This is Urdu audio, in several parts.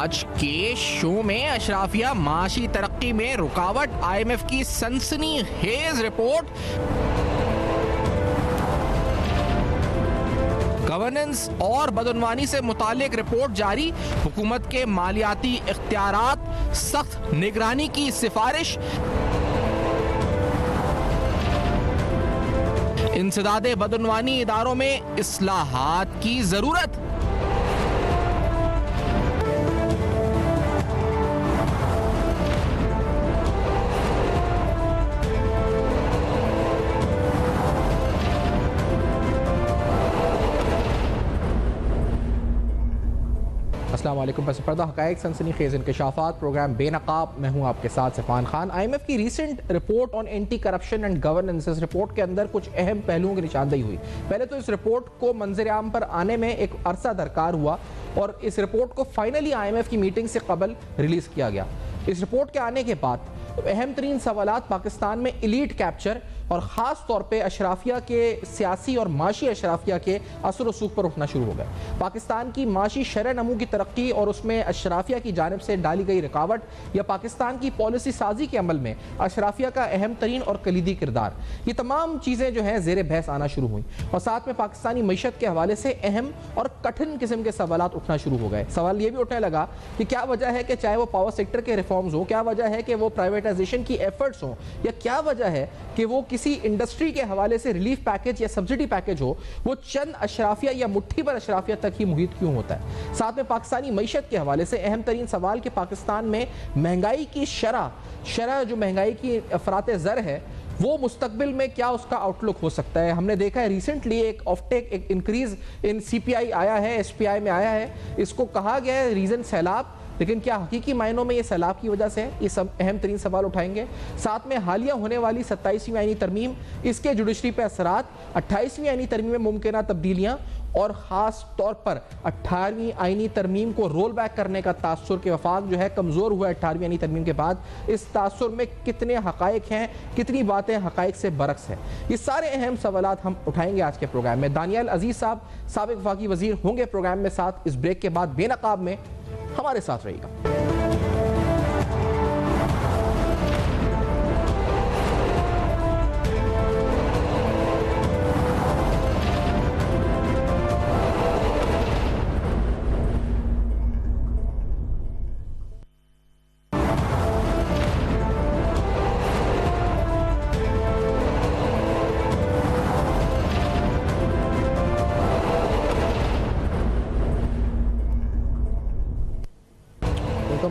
آج کے شو میں اشرافیہ معاشی ترقی میں رکاوٹ، IMF کی سنسنی خیز رپورٹ، گورننس اور بدعنوانی سے متعلق رپورٹ جاری، حکومت کے مالیاتی اختیارات، سخت نگرانی کی سفارش، انسداد بدعنوانی اداروں میں اصلاحات کی ضرورت۔ السلام علیکم، پس پردہ حقائق سنسنی خیز انکشافات، پروگرام بے نقاب، میں ہوں آپ کے ساتھ سفان خان۔ IMF کی recent report on anti corruption and governance, اس رپورٹ کے اندر کچھ اہم پہلوؤں کی نشاندہی ہوئی۔ پہلے تو اس رپورٹ کو منظر عام پر آنے میں ایک عرصہ درکار ہوا اور اس رپورٹ کو فائنلی IMF کی میٹنگ سے قبل ریلیز کیا گیا۔ اس رپورٹ کے آنے کے بعد اہم ترین سوالات پاکستان میں ایلیٹ کیپچر اور خاص طور پہ اشرافیہ کے سیاسی اور معاشی اشرافیہ کے اثر و رسوخ پر اٹھنا شروع ہو گئے۔ پاکستان کی معاشی شرح نمو کی ترقی اور اس میں اشرافیہ کی جانب سے ڈالی گئی رکاوٹ یا پاکستان کی پالیسی سازی کے عمل میں اشرافیہ کا اہم ترین اور کلیدی کردار، یہ تمام چیزیں جو ہیں زیر بحث آنا شروع ہوئیں اور ساتھ میں پاکستانی معیشت کے حوالے سے اہم اور کٹھن قسم کے سوالات اٹھنا شروع ہو گئے۔ سوال یہ بھی اٹھنے لگا کہ کیا وجہ ہے کہ چاہے وہ پاور سیکٹر کے ریفارمز ہوں، کیا وجہ ہے کہ وہ پرائیویٹائزیشن کی ایفرٹس ہوں، یا کیا وجہ ہے کہ وہ کسی انڈسٹری کے حوالے سے ریلیف پیکج یا سبسڈی پیکج ہو، وہ چند اشرافیہ یا مٹھی پر اشرافیہ تک ہی محیط کیوں ہوتا ہے۔ ساتھ میں پاکستانی معیشت کے حوالے سے اہم ترین سوال کہ پاکستان میں مہنگائی کی شرح جو مہنگائی کی افراط زر ہے، وہ مستقبل میں کیا اس کا آؤٹ لک ہو سکتا ہے۔ ہم نے دیکھا ہے ریسنٹلی ایک آف ٹیک، ایک انکریز ان CPI آیا ہے، SPI میں آیا ہے، اس کو کہا گیا ہے ریزن سیلاب، لیکن کیا حقیقی معنوں میں یہ سیلاب کی وجہ سے ہے؟ یہ سب اہم ترین سوال اٹھائیں گے۔ ساتھ میں حالیہ ہونے والی 27ویں آئینی ترمیم، اس کے جوڈیشری پہ اثرات، 28ویں آئینی ترمیم میں ممکنہ تبدیلیاں اور خاص طور پر 18ویں آئینی ترمیم کو رول بیک کرنے کا تاثر کہ وفاق جو ہے کمزور ہوا ہے 18ویں آئینی ترمیم کے بعد، اس تاثر میں کتنے حقائق ہیں، کتنی باتیں حقائق سے برعکس ہیں، یہ سارے اہم سوالات ہم اٹھائیں گے آج کے پروگرام میں۔ دانیال عزیز صاحب سابق وفاقی وزیر ہوں گے پروگرام میں ساتھ، اس بریک کے بعد بے نقاب میں ہمارے ساتھ رہے گا۔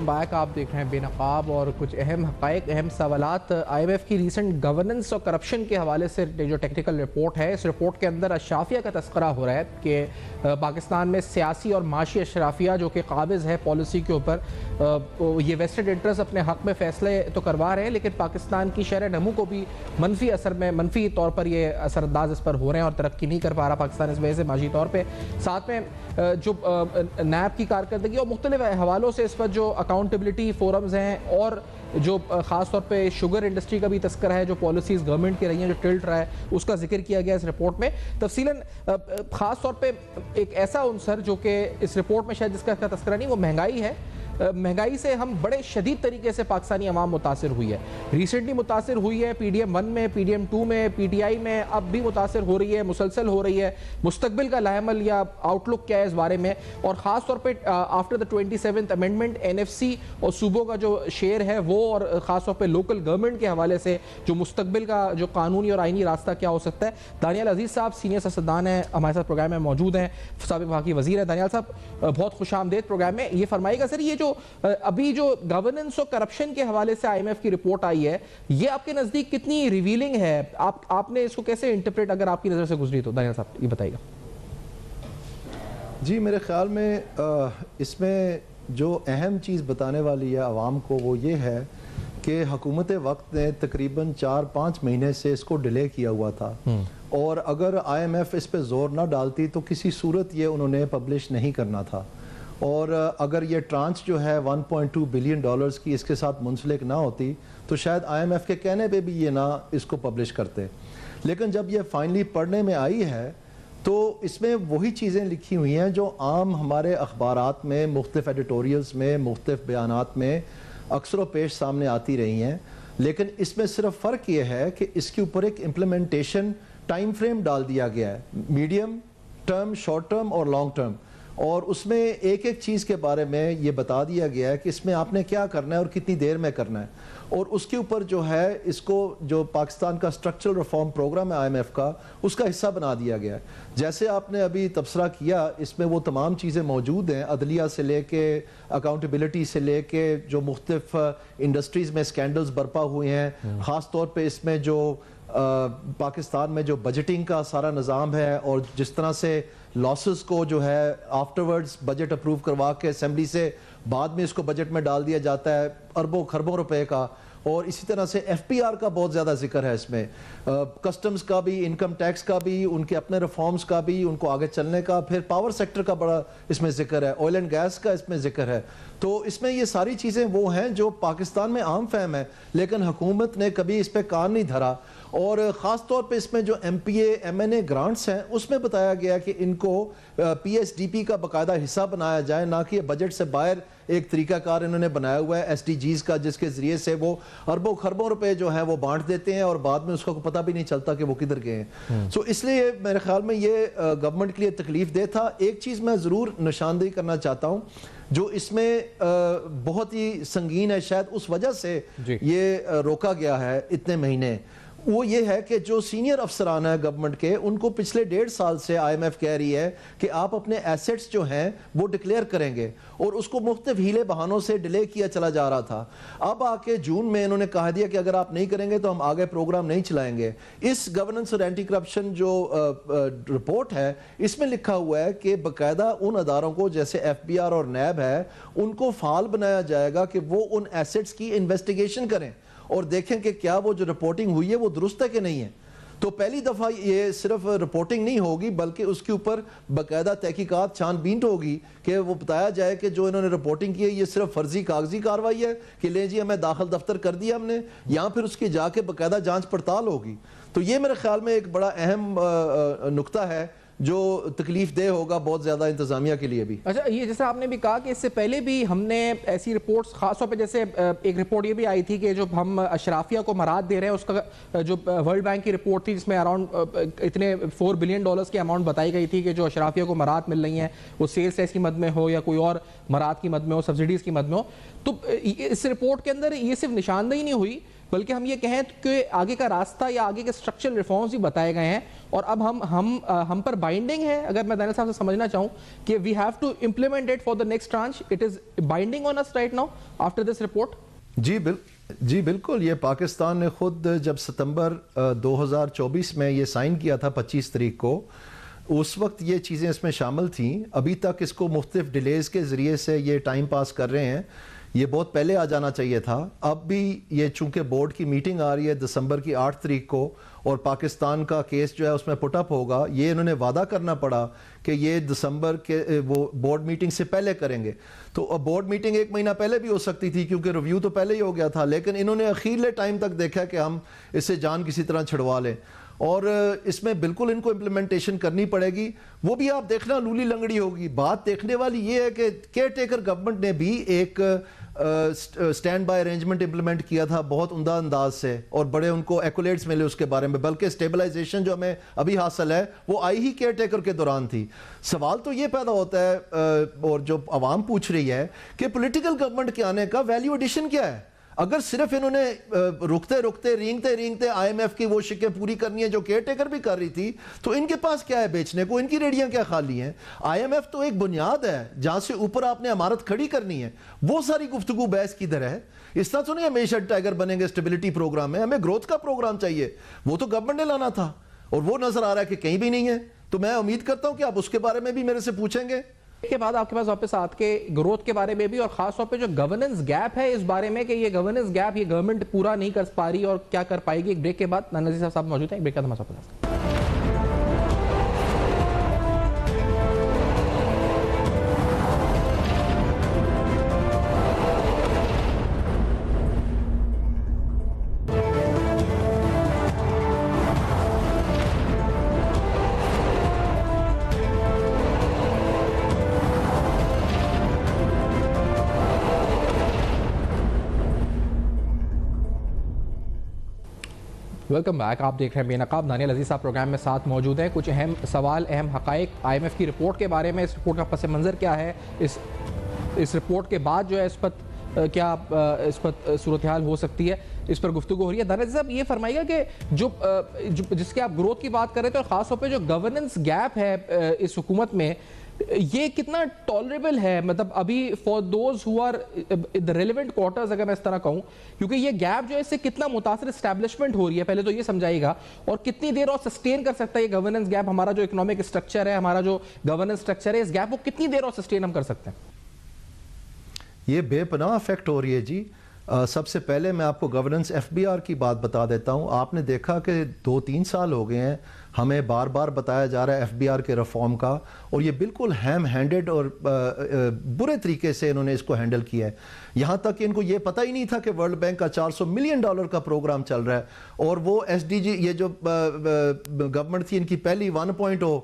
بیک آپ دیکھ رہے ہیں بے نقاب، اور کچھ اہم حقائق، اہم سوالات IMF کی ریسنٹ گورننس اور کرپشن کے حوالے سے جو ٹیکنیکل رپورٹ ہے، اس رپورٹ کے اندر اشرافیہ کا تذکرہ ہو رہا ہے کہ پاکستان میں سیاسی اور معاشی اشرافیہ جو کہ قابض ہے پالیسی کے اوپر، یہ ویسٹڈ انٹرسٹ اپنے حق میں فیصلے تو کروا رہے ہیں، لیکن پاکستان کی شرح نمو کو بھی منفی اثر میں، منفی طور پر یہ اثر انداز اس پر ہو رہے ہیں اور ترقی نہیں کر پا رہا پاکستان اس وجہ سے معاشی طور پہ۔ ساتھ میں جو نیب کی کارکردگی اور مختلف حوالوں سے اس پر جو اکاؤنٹیبلٹی فورمز ہیں، اور جو خاص طور پہ شوگر انڈسٹری کا بھی تذکرہ ہے، جو پالیسیز گورنمنٹ کی رہی ہیں، جو ٹلٹ رہا ہے، اس کا ذکر کیا گیا اس رپورٹ میں تفصیلاً۔ خاص طور پہ ایک ایسا عنصر جو کہ اس رپورٹ میں شاید جس کا تذکرہ نہیں، وہ مہنگائی ہے۔ مہنگائی سے ہم بڑے شدید طریقے سے پاکستانی عوام متاثر ہوئی ہے، ریسنٹلی متاثر ہوئی ہے، PDM 1 میں، PDM 2 میں، PTI میں، اب بھی متاثر ہو رہی ہے، مسلسل ہو رہی ہے۔ مستقبل کا لاحمل یا آؤٹ لک کیا ہے اس بارے میں، اور خاص طور پہ after the 27th amendment NFC اور صوبوں کا جو شیئر ہے وہ، اور خاص طور پہ لوکل گورنمنٹ کے حوالے سے جو مستقبل کا جو قانونی اور آئینی راستہ کیا ہو سکتا ہے۔ دانیال عزیز صاحب سینئر سیاستدان ہیں، ہمارے ساتھ پروگرام میں موجود ہیں، سابق وفاقی وزیر ہیں۔ دانیال صاحب بہت خوش آمدید پروگرام میں۔ یہ فرمائیے گا سر، یہ جو ابھی جو گورننس اور کرپشن کے حوالے سے IMF کی رپورٹ آئی ہے، یہ آپ کے نزدیک کتنی ریویلنگ ہے؟ آپ نے اس کو کیسے انٹرپریٹ اگر آپ کی نظر سے گزری تو دانیال صاحب یہ بتائیے گا۔ جی، میرے خیال میں اس میں جو اہم چیز بتانے والی ہے عوام کو وہ یہ ہے کہ حکومت وقت نے تقریباً 4-5 مہینے سے اس کو ڈیلے کیا ہوا تھا، اور اگر IMF اس پہ زور نہ ڈالتی تو کسی صورت یہ انہوں نے پبلش نہیں کرنا تھا، اور اگر یہ ٹرانچ جو ہے $1.2 بلین کی اس کے ساتھ منسلک نہ ہوتی تو شاید IMF کے کہنے پہ بھی یہ نہ اس کو پبلش کرتے۔ لیکن جب یہ فائنلی پڑھنے میں آئی ہے تو اس میں وہی چیزیں لکھی ہوئی ہیں جو عام ہمارے اخبارات میں مختلف ایڈیٹوریلز میں مختلف بیانات میں اکثر و پیش سامنے آتی رہی ہیں، لیکن اس میں صرف فرق یہ ہے کہ اس کے اوپر ایک امپلیمنٹیشن ٹائم فریم ڈال دیا گیا ہے، میڈیم ٹرم، شارٹ ٹرم اور لانگ ٹرم، اور اس میں ایک ایک چیز کے بارے میں یہ بتا دیا گیا ہے کہ اس میں آپ نے کیا کرنا ہے اور کتنی دیر میں کرنا ہے، اور اس کے اوپر جو ہے اس کو جو پاکستان کا اسٹرکچرل ریفارم پروگرام ہے IMF کا، اس کا حصہ بنا دیا گیا ہے۔ جیسے آپ نے ابھی تبصرہ کیا، اس میں وہ تمام چیزیں موجود ہیں، عدلیہ سے لے کے اکاؤنٹیبلٹی سے لے کے جو مختلف انڈسٹریز میں سکینڈلز برپا ہوئے ہیں، خاص طور پہ اس میں جو پاکستان میں جو بجٹنگ کا سارا نظام ہے اور جس طرح سے لاسز کو جو ہے آفٹر ورڈز بجٹ اپروو کروا کے اسمبلی سے بعد میں اس کو بجٹ میں ڈال دیا جاتا ہے اربوں خربوں روپے کا، اور اسی طرح سے FPR کا بہت زیادہ ذکر ہے اس میں، کسٹمز کا بھی، انکم ٹیکس کا بھی، ان کے اپنے ریفارمز کا بھی، ان کو آگے چلنے کا، پھر پاور سیکٹر کا بڑا اس میں ذکر ہے، آئل اینڈ گیس کا اس میں ذکر ہے۔ تو اس میں یہ ساری چیزیں وہ ہیں جو پاکستان میں عام فہم ہے، لیکن حکومت نے کبھی اس پہ کان نہیں دھرا، اور خاص طور پہ اس میں جو MPA MNA گرانٹس ہیں اس میں بتایا گیا کہ ان کو PSDP کا باقاعدہ حصہ بنایا جائے، نہ کہ بجٹ سے باہر ایک طریقہ کار انہوں نے بنایا ہوا ہے SDGs کا، جس کے ذریعے سے وہ اربوں خربوں روپے جو ہیں وہ بانٹ دیتے ہیں اور بعد میں اس کا کوئی پتہ بھی نہیں چلتا کہ وہ کدھر گئے ہیں۔ سو اس لیے میرے خیال میں یہ گورنمنٹ کے لیے تکلیف دہ تھا۔ ایک چیز میں ضرور نشاندہی کرنا چاہتا ہوں جو اس میں بہت ہی سنگین ہے، شاید اس وجہ سے یہ روکا گیا ہے اتنے مہینے، وہ یہ ہے کہ جو سینئر افسران ہیں گورنمنٹ کے، ان کو پچھلے 1.5 سال سے IMF کہہ رہی ہے کہ آپ اپنے ایسٹس جو ہیں وہ ڈکلیئر کریں گے، اور اس کو مختلف ہیلے بہانوں سے ڈیلے کیا چلا جا رہا تھا۔ اب آ کے جون میں انہوں نے کہا دیا کہ اگر آپ نہیں کریں گے تو ہم آگے پروگرام نہیں چلائیں گے۔ اس گورننس اور اینٹی کرپشن جو رپورٹ ہے اس میں لکھا ہوا ہے کہ باقاعدہ ان اداروں کو جیسے FBR اور NAB ہے ان کو فعال بنایا جائے گا کہ وہ ان ایسٹس کی انویسٹیگیشن کریں اور دیکھیں کہ کیا وہ جو رپورٹنگ ہوئی ہے وہ درست ہے کہ نہیں ہے۔ تو پہلی دفعہ یہ صرف رپورٹنگ نہیں ہوگی بلکہ اس کے اوپر باقاعدہ تحقیقات چھان بین ہوگی کہ وہ بتایا جائے کہ جو انہوں نے رپورٹنگ کی ہے یہ صرف فرضی کاغذی کاروائی ہے کہ لیں جی ہمیں داخل دفتر کر دیا ہم نے، یا پھر اس کی جا کے باقاعدہ جانچ پڑتال ہوگی۔ تو یہ میرے خیال میں ایک بڑا اہم نقطہ ہے جو تکلیف دہ ہوگا بہت زیادہ انتظامیہ کے لیے بھی۔ اچھا، یہ جیسے آپ نے بھی کہا کہ اس سے پہلے بھی ہم نے ایسی رپورٹس، خاص طور پہ جیسے ایک رپورٹ یہ بھی آئی تھی کہ جو ہم اشرافیہ کو مراد دے رہے ہیں، اس کا جو ورلڈ بینک کی رپورٹ تھی جس میں اراؤنڈ اتنے $4 بلین کی اماؤنٹ بتائی گئی تھی کہ جو اشرافیہ کو مراد مل رہی ہیں، وہ سیلز ٹیکس کی مد میں ہو یا کوئی اور مراد کی مد میں ہو، سبسڈیز کی مد میں ہو۔ تو اس رپورٹ کے اندر یہ صرف نشاندہی نہیں ہوئی بلکہ ہم یہ کہیں کہ آگے کا راستہ یا آگے کے اسٹرکچرل ریفارمز بھی بتائے گئے ہیں، اور اب ہم پر بائنڈنگ ہے، اگر میں دانیال صاحب سے سمجھنا چاہوں کہ we have to implement it for the next tranche, it is binding on us right now after this report. جی بالکل، یہ پاکستان نے خود جب ستمبر 2024 میں یہ سائن کیا تھا 25 تاریخ کو، اس وقت یہ چیزیں اس میں شامل تھیں۔ ابھی تک اس کو مختلف ڈیلیز کے ذریعے سے یہ ٹائم پاس کر رہے ہیں، یہ بہت پہلے آ جانا چاہیے تھا۔ اب بھی یہ چونکہ بورڈ کی میٹنگ آ رہی ہے دسمبر کی 8 تاریخ کو، اور پاکستان کا کیس جو ہے اس میں پٹ اپ ہوگا، یہ انہوں نے وعدہ کرنا پڑا کہ یہ دسمبر کے وہ بورڈ میٹنگ سے پہلے کریں گے۔ تو اب بورڈ میٹنگ 1 مہینہ پہلے بھی ہو سکتی تھی کیونکہ ریویو تو پہلے ہی ہو گیا تھا، لیکن انہوں نے اخیرلے ٹائم تک دیکھا کہ ہم اس سے جان کسی طرح چھڑوا لیں، اور اس میں بالکل ان کو امپلیمنٹیشن کرنی پڑے گی۔ وہ بھی آپ دیکھنا لولی لنگڑی ہوگی۔ بات دیکھنے والی یہ ہے کہ کیئر ٹیکر گورنمنٹ نے بھی ایک سٹینڈ بائی ارینجمنٹ امپلیمنٹ کیا تھا بہت عمدہ انداز سے، اور بڑے ان کو ایکولیٹس ملے اس کے بارے میں، بلکہ اسٹیبلائزیشن جو ہمیں ابھی حاصل ہے وہ آئی ہی کیئر ٹیکر کے دوران تھی۔ سوال تو یہ پیدا ہوتا ہے اور جو عوام پوچھ رہی ہے کہ پولیٹیکل گورنمنٹ کے آنے کا ویلیو ایڈیشن کیا ہے؟ اگر صرف انہوں نے رکتے رینگتے IMF کی وہ شکیں پوری کرنی ہے جو کیئر ٹیکر بھی کر رہی تھی، تو ان کے پاس کیا ہے بیچنے کو؟ ان کی ریڑیاں کیا خالی ہیں؟ IMF تو ایک بنیاد ہے جہاں سے اوپر آپ نے عمارت کھڑی کرنی ہے، وہ ساری گفتگو بحث کی در ہے۔ اس طرح تو نہیں ہمیشہ ٹائگر بنیں گے اسٹیبلٹی پروگرام میں، ہمیں گروتھ کا پروگرام چاہیے، وہ تو گورنمنٹ نے لانا تھا، اور وہ نظر آ رہا ہے کہ کہیں بھی نہیں ہے۔ تو میں امید کرتا ہوں کہ آپ اس کے بارے میں بھی میرے سے پوچھیں گے۔ کے بعد آپ کے پاس واپس آت کے گروتھ کے بارے میں بھی، اور خاص طور پہ جو گورننس گیپ ہے اس بارے میں کہ یہ گورننس گیپ یہ گورنمنٹ پورا نہیں کر پا رہی اور کیا کر پائے گی۔ ایک بریک کے بعد نذیر صاحب موجود ہیں، ایک بریک کا ہمارے ساتھ۔ Welcome back. آپ دیکھ رہے ہیں بے نقاب. دانیال عزیز صاحب پروگرام میں ساتھ موجود ہیں. کچھ اہم سوال، اہم حقائق آئی ایم ایف کی رپورٹ کے بارے میں. اس رپورٹ کا پس منظر کیا ہے؟ اس رپورٹ کے بعد جو ہے اس پر کیا اس پر صورتحال ہو سکتی ہے، اس پر گفتگو ہو رہی ہے. دانیال صاحب یہ فرمائیے گا کہ جس کے آپ گروتھ کی بات کر رہے تھے، اور خاص طور پہ جو گورننس گیپ ہے اس حکومت میں، یہ کتنا ٹالریبل ہے؟ مطلب ابھی for those who are the relevant quarters, اگر میں اس طرح کہوں، کیونکہ یہ گیپ جو ہے اس سے کتنا متاثر اسٹیبلشمنٹ ہو رہی ہے، پہلے تو یہ سمجھائیے گا. اور کتنی دیر اور سسٹین کر سکتا ہے یہ گورننس گیپ؟ ہمارا جو اکنامک اسٹرکچر ہے، ہمارا جو گورننس اسٹرکچر ہے، اس گیپ کو کتنی دیر اور سسٹین ہم کر سکتے ہیں؟ یہ بے پناہ افیکٹ ہو رہی ہے جی. سب سے پہلے میں آپ کو گورننس ایف بی آر کی بات بتا دیتا ہوں. آپ نے دیکھا کہ 2-3 سال ہو گئے ہیں ہمیں بار بار بتایا جا رہا ہے ایف بی آر کے ریفارم کا، اور یہ بالکل ہیم ہینڈڈ اور برے طریقے سے انہوں نے اس کو ہینڈل کیا ہے. یہاں تک کہ ان کو یہ پتہ ہی نہیں تھا کہ ورلڈ بینک کا $400 ملین کا پروگرام چل رہا ہے، اور وہ ایس ڈی جی، یہ جو گورنمنٹ تھی ان کی پہلی 1.0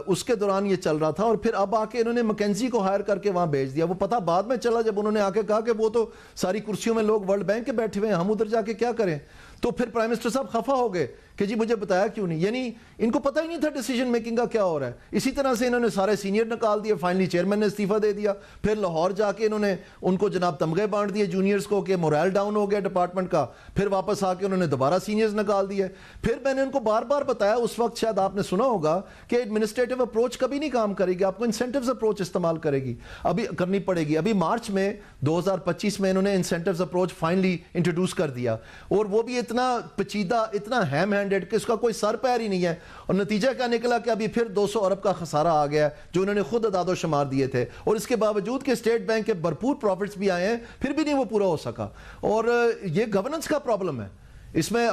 اس کے دوران یہ چل رہا تھا، اور پھر اب آ کے انہوں نے مکینزی کو ہائر کر کے وہاں بھیج دیا. وہ پتہ بعد میں چلا جب انہوں نے آ کے کہا کہ وہ تو ساری کرسیوں میں لوگ ورلڈ بینک کے بیٹھے ہوئے ہیں، ہم ادھر جا کے کیا کریں. تو پھر پرائم منسٹر صاحب خفا ہو گئے کہ جی مجھے بتایا کیوں نہیں. یعنی ان کو پتہ ہی نہیں تھا ڈیسیجن میکنگ کا کیا ہو رہا ہے. اسی طرح سے انہوں نے سارے سینئر نکال دیے، فائنلی چیئرمین نے استعفیٰ دے دیا. پھر لاہور جا کے انہوں نے ان کو جناب تمغے بانٹ دیے جونیئرز کو کہ مورائل ڈاؤن ہو گیا ڈپارٹمنٹ کا. پھر واپس آ کے انہوں نے دوبارہ سینئرز نکال دیے. پھر میں نے ان کو بار بار بتایا، اس وقت شاید آپ نے سنا ہوگا کہ ایڈمنسٹریٹو اپروچ کبھی نہیں کام کرے گی، آپ کو انسینٹیوز اپروچ استعمال کرنی پڑے گی. ابھی مارچ میں 2025 میں انہوں نے انسینٹیوز اپروچ فائنلی انٹروڈیوس کر دیا، اور وہ بھی اتنا پیچیدہ، اتنا ہیم ہینڈڈ کہ اس کا کوئی سر پیر ہی نہیں ہے. اور نتیجہ کیا نکلا کہ ابھی پھر 200 ارب کا خسارہ آ گیا جو انہوں نے خود اعداد و شمار دیے تھے، اور اس کے باوجود کہ اسٹیٹ بینک کے بھرپور پروفٹس بھی آئے ہیں پھر بھی نہیں وہ پورا ہو سکا. اور یہ گورننس کا پرابلم ہے اس میں.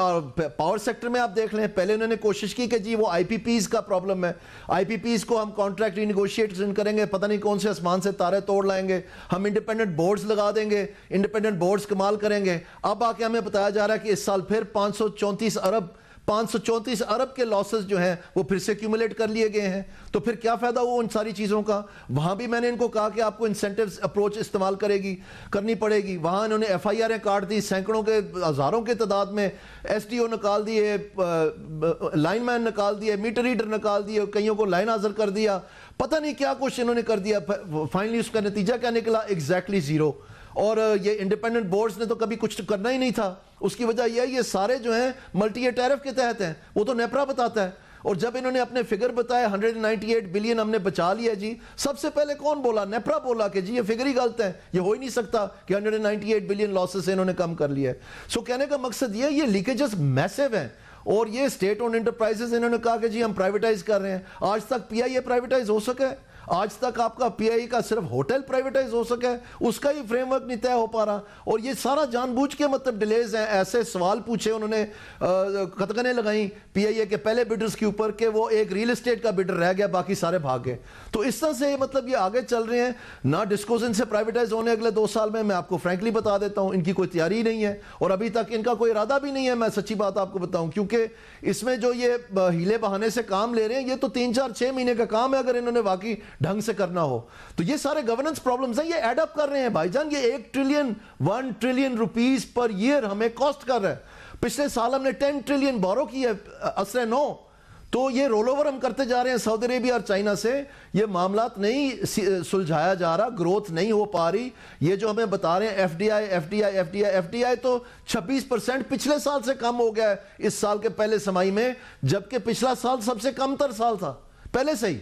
پاور سیکٹر میں آپ دیکھ لیں، پہلے انہوں نے کوشش کی کہ جی وہ آئی پی پیز کا پرابلم ہے، آئی پی پیز کو ہم کانٹریکٹ رینیگوشیٹ کریں گے، پتہ نہیں کون سے آسمان سے تارے توڑ لائیں گے، ہم انڈیپینڈنٹ بورڈز لگا دیں گے، انڈیپینڈنٹ بورڈز کمال کریں گے. اب آ کے ہمیں بتایا جا رہا ہے کہ اس سال پھر 534 ارب کے لاسز جو ہیں وہ پھر سے کیومولیٹ کر لیے گئے ہیں. تو پھر کیا فائدہ ہوا ان ساری چیزوں کا؟ وہاں بھی میں نے ان کو کہا کہ آپ کو انسینٹیوز اپروچ استعمال کرنی پڑے گی. وہاں انہوں نے ایف آئی آریں کاٹ دی، سینکڑوں کے ہزاروں کے تعداد میں ایس ڈی او نکال دیے، لائن مین نکال دیے، میٹر ریڈر نکال دیے، کئیوں کو لائن حاضر کر دیا، پتہ نہیں کیا کچھ انہوں نے کر دیا. فائنلی اس کا نتیجہ کیا نکلا؟ Exactly zero. اور یہ انڈیپینڈنٹ بورڈز نے تو کبھی کچھ کرنا ہی نہیں تھا. اس کی وجہ یہ ہے یہ سارے جو ہیں ملٹی ایئر ٹیرف کے تحت ہیں، وہ تو نیپرا بتاتا ہے. اور جب انہوں نے اپنے فگر بتایا 198 بلین ہم نے بچا لیا جی، سب سے پہلے کون بولا؟ نیپرا بولا کہ جی یہ فگر ہی غلط ہے، یہ ہو ہی نہیں سکتا کہ 198 بلین لاسز سے انہوں نے کم کر لیا ہے. سو کہنے کا مقصد یہ لیکیجز میسو ہیں. اور یہ اسٹیٹ اونڈ انٹرپرائزز انہوں نے کہا کہ جی ہم پرائیویٹائز کر رہے ہیں. آج تک پی آئی اے پرائیویٹائز ہو سکا ہے؟ آج تک آپ کا پی آئی کا صرف ہوٹل پرائیویٹائز ہو سکا ہے؟ اس کا ہی فریم ورک نہیں طے ہو پا رہا. اور یہ سارا جان بوجھ کے مطلب ڈیلیز ہیں. ایسے سوال پوچھے انہوں نے، قطغنیں لگائیں پی آئی اے کے پہلے بیڈرز کے اوپر کہ وہ ایک ریل اسٹیٹ کا بیڈر رہ گیا، باقی سارے بھاگ گئے. تو اس طرح سے مطلب یہ آگے چل رہے ہیں. نہ ڈسکوز ان سے پرائیویٹائز ہونے اگلے 2 سال میں آپ کو فرینکلی بتا دیتا ہوں ان کی کوئی تیاری نہیں ہے، اور ابھی تک ان کا کوئی ارادہ بھی نہیں ہے. میں سچی بات آپ کو بتاؤں، کیونکہ اس میں جو یہ ہیلے بہانے سے کام لے رہے ہیں، یہ تو 3-4-6 مہینے کا کام ہے اگر انہوں نے واقعی ڈھنگ سے کرنا ہو. تو یہ سارے گورننس پرابلمز ہیں، یہ ایڈ اپ کر رہے ہیں بھائی جان. یہ 1 ٹریلین روپیز پر ایئر ہمیں کاسٹ کر رہا ہے. پچھلے سال ہم نے 10 ٹریلین بورو کی ہے عصر نو. تو یہ رول اوور ہم کرتے جا رہے ہیں سعودی عربیہ اور چائنا سے. یہ معاملات نہیں سلجھایا جا رہا، گروتھ نہیں ہو پا رہی. یہ جو ہمیں بتا رہے ہیں ایف ڈی آئی تو 26% پچھلے سال سے کم ہو گیا ہے اس سال کے پہلے سمائی میں، جبکہ پچھلا سال سب سے کم تر سال تھا پہلے سے ہی.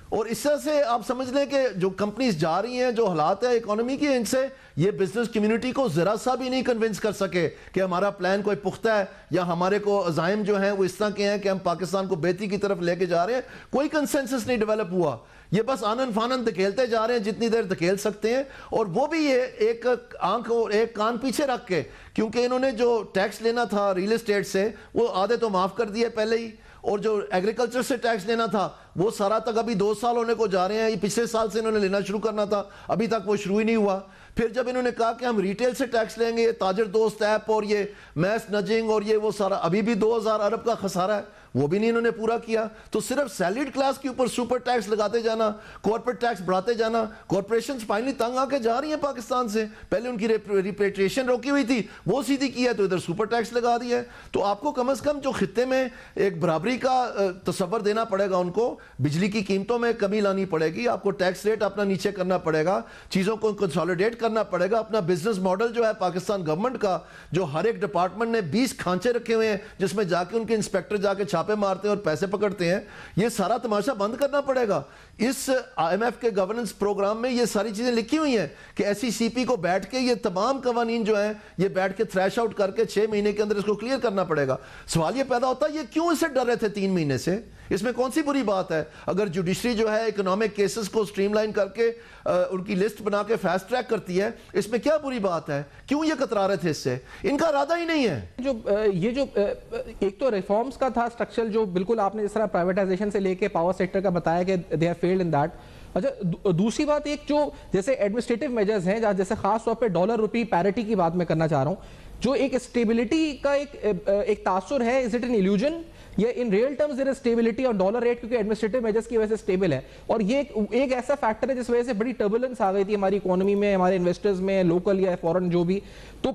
اور اس طرح سے آپ سمجھ لیں کہ جو کمپنیز جا رہی ہیں، جو حالات ہیں اکانومی کی، ان سے یہ بزنس کمیونٹی کو ذرا سا بھی نہیں کنونس کر سکے کہ ہمارا پلان کوئی پختہ ہے یا ہمارے کو عزائم جو ہیں وہ اس طرح کے ہیں کہ ہم پاکستان کو بہتری کی طرف لے کے جا رہے ہیں. کوئی کنسنسس نہیں ڈیولپ ہوا. یہ بس آنن فانن دھکیلتے جا رہے ہیں جتنی دیر دھکیل سکتے ہیں. اور وہ بھی یہ ایک آنکھ اور ایک کان پیچھے رکھ کے، کیونکہ انہوں نے جو ٹیکس لینا تھا ریل اسٹیٹ سے وہ آدھے تو معاف کر دیے پہلے ہی، اور جو ایگریکلچر سے ٹیکس لینا تھا وہ سارا تک ابھی 2 سال ہونے کو جا رہے ہیں. یہ پچھلے سال سے انہوں نے لینا شروع کرنا تھا، ابھی تک وہ شروع ہی نہیں ہوا. پھر جب انہوں نے کہا کہ ہم ریٹیل سے ٹیکس لیں گے، یہ تاجر دوست ایپ اور یہ میس نجنگ اور یہ وہ سارا، ابھی بھی 2000 ارب کا خسارہ ہے. وہ بھی نہیں انہوں نے پورا کیا. تو صرف سیلریڈ کلاس کے اوپر سپر ٹیکس لگاتے جانا, کارپوریٹ ٹیکس بڑھاتے جانا, کارپوریشنز فائنلی تنگ آ کے جا رہی ہیں پاکستان سے. پہلے ان کی ریپیٹریشن روکی ہوئی تھی, وہ سیدھی کیا تو ادھر سپر ٹیکس لگا دیا ہے. تو آپ کو کم از کم جو خطے میں ایک برابری کا تصور دینا پڑے گا, ان کو بجلی کی قیمتوں میں کمی لانی پڑے گی, آپ کو ٹیکس ریٹ اپنا نیچے کرنا پڑے گا, چیزوں کو کنسالیڈیٹ کرنا پڑے گا. اپنا بزنس ماڈل جو ہے پاکستان گورنمنٹ کا, جو ہر ایک ڈپارٹمنٹ نے 20 کھانچے رکھے ہوئے ہیں جس میں جا کے ان کے انسپیکٹر جا کے چھاپے مارتے ہیں اور پیسے پکڑتے ہیں, یہ سارا تماشا بند کرنا پڑے گا. اس آئی ایم ایف کے گورننس پروگرام میں یہ ساری چیزیں لکھی ہوئی ہیں کہ ایس سی سی پی کو بیٹھ کے یہ تمام قوانین جو ہیں یہ بیٹھ کے تھریش آؤٹ کر کے 6 مہینے کے اندر اس کو کلیئر کرنا پڑے گا. سوال یہ پیدا ہوتا ہے یہ کیوں اسے ڈر رہے تھے 3 مہینے سے؟ اس میں کون سی بری بات ہے؟ اگر جوڈیشری جو ہے اکنامک کیسز کو سٹریم لائن کر کے ان کی لسٹ بنا کے فاسٹ ٹریک کرتی ہے, اس میں کیا بری بات ہے؟ کیوں یہ کترا رہے تھے اس سے؟ ان کا ارادہ ہی نہیں ہے. یہ جو ایک تو ریفارمز کا تھا اسٹرکچرل, جو بالکل آپ نے جس طرح پرائیویٹائزیشن سے لے کے پاور سیکٹر کا بتایا کہ they have failed in that. اچھا, دوسری بات ایک جو جیسے ایڈمنسٹریٹو میجرز ہیں, جیسے خاص طور پہ ڈالر روپی پیرٹی کی بات میں کرنا چاہ رہا ہوں, جو ایک اسٹیبلٹی کا ایک تاثر ہے, از اٹ این ایلیوژن یا in real terms there is stability اور ڈالر ریٹ کیونکہ ایڈمنسٹریٹو میجرز کی وجہ سے اسٹیبل ہے, اور یہ ایک ایسا فیکٹر ہے جس وجہ سے بڑی ٹربولنس آ گئی تھی ہماری اکانومی میں, ہمارے انویسٹرز میں, لوکل یا فورن جو بھی. تو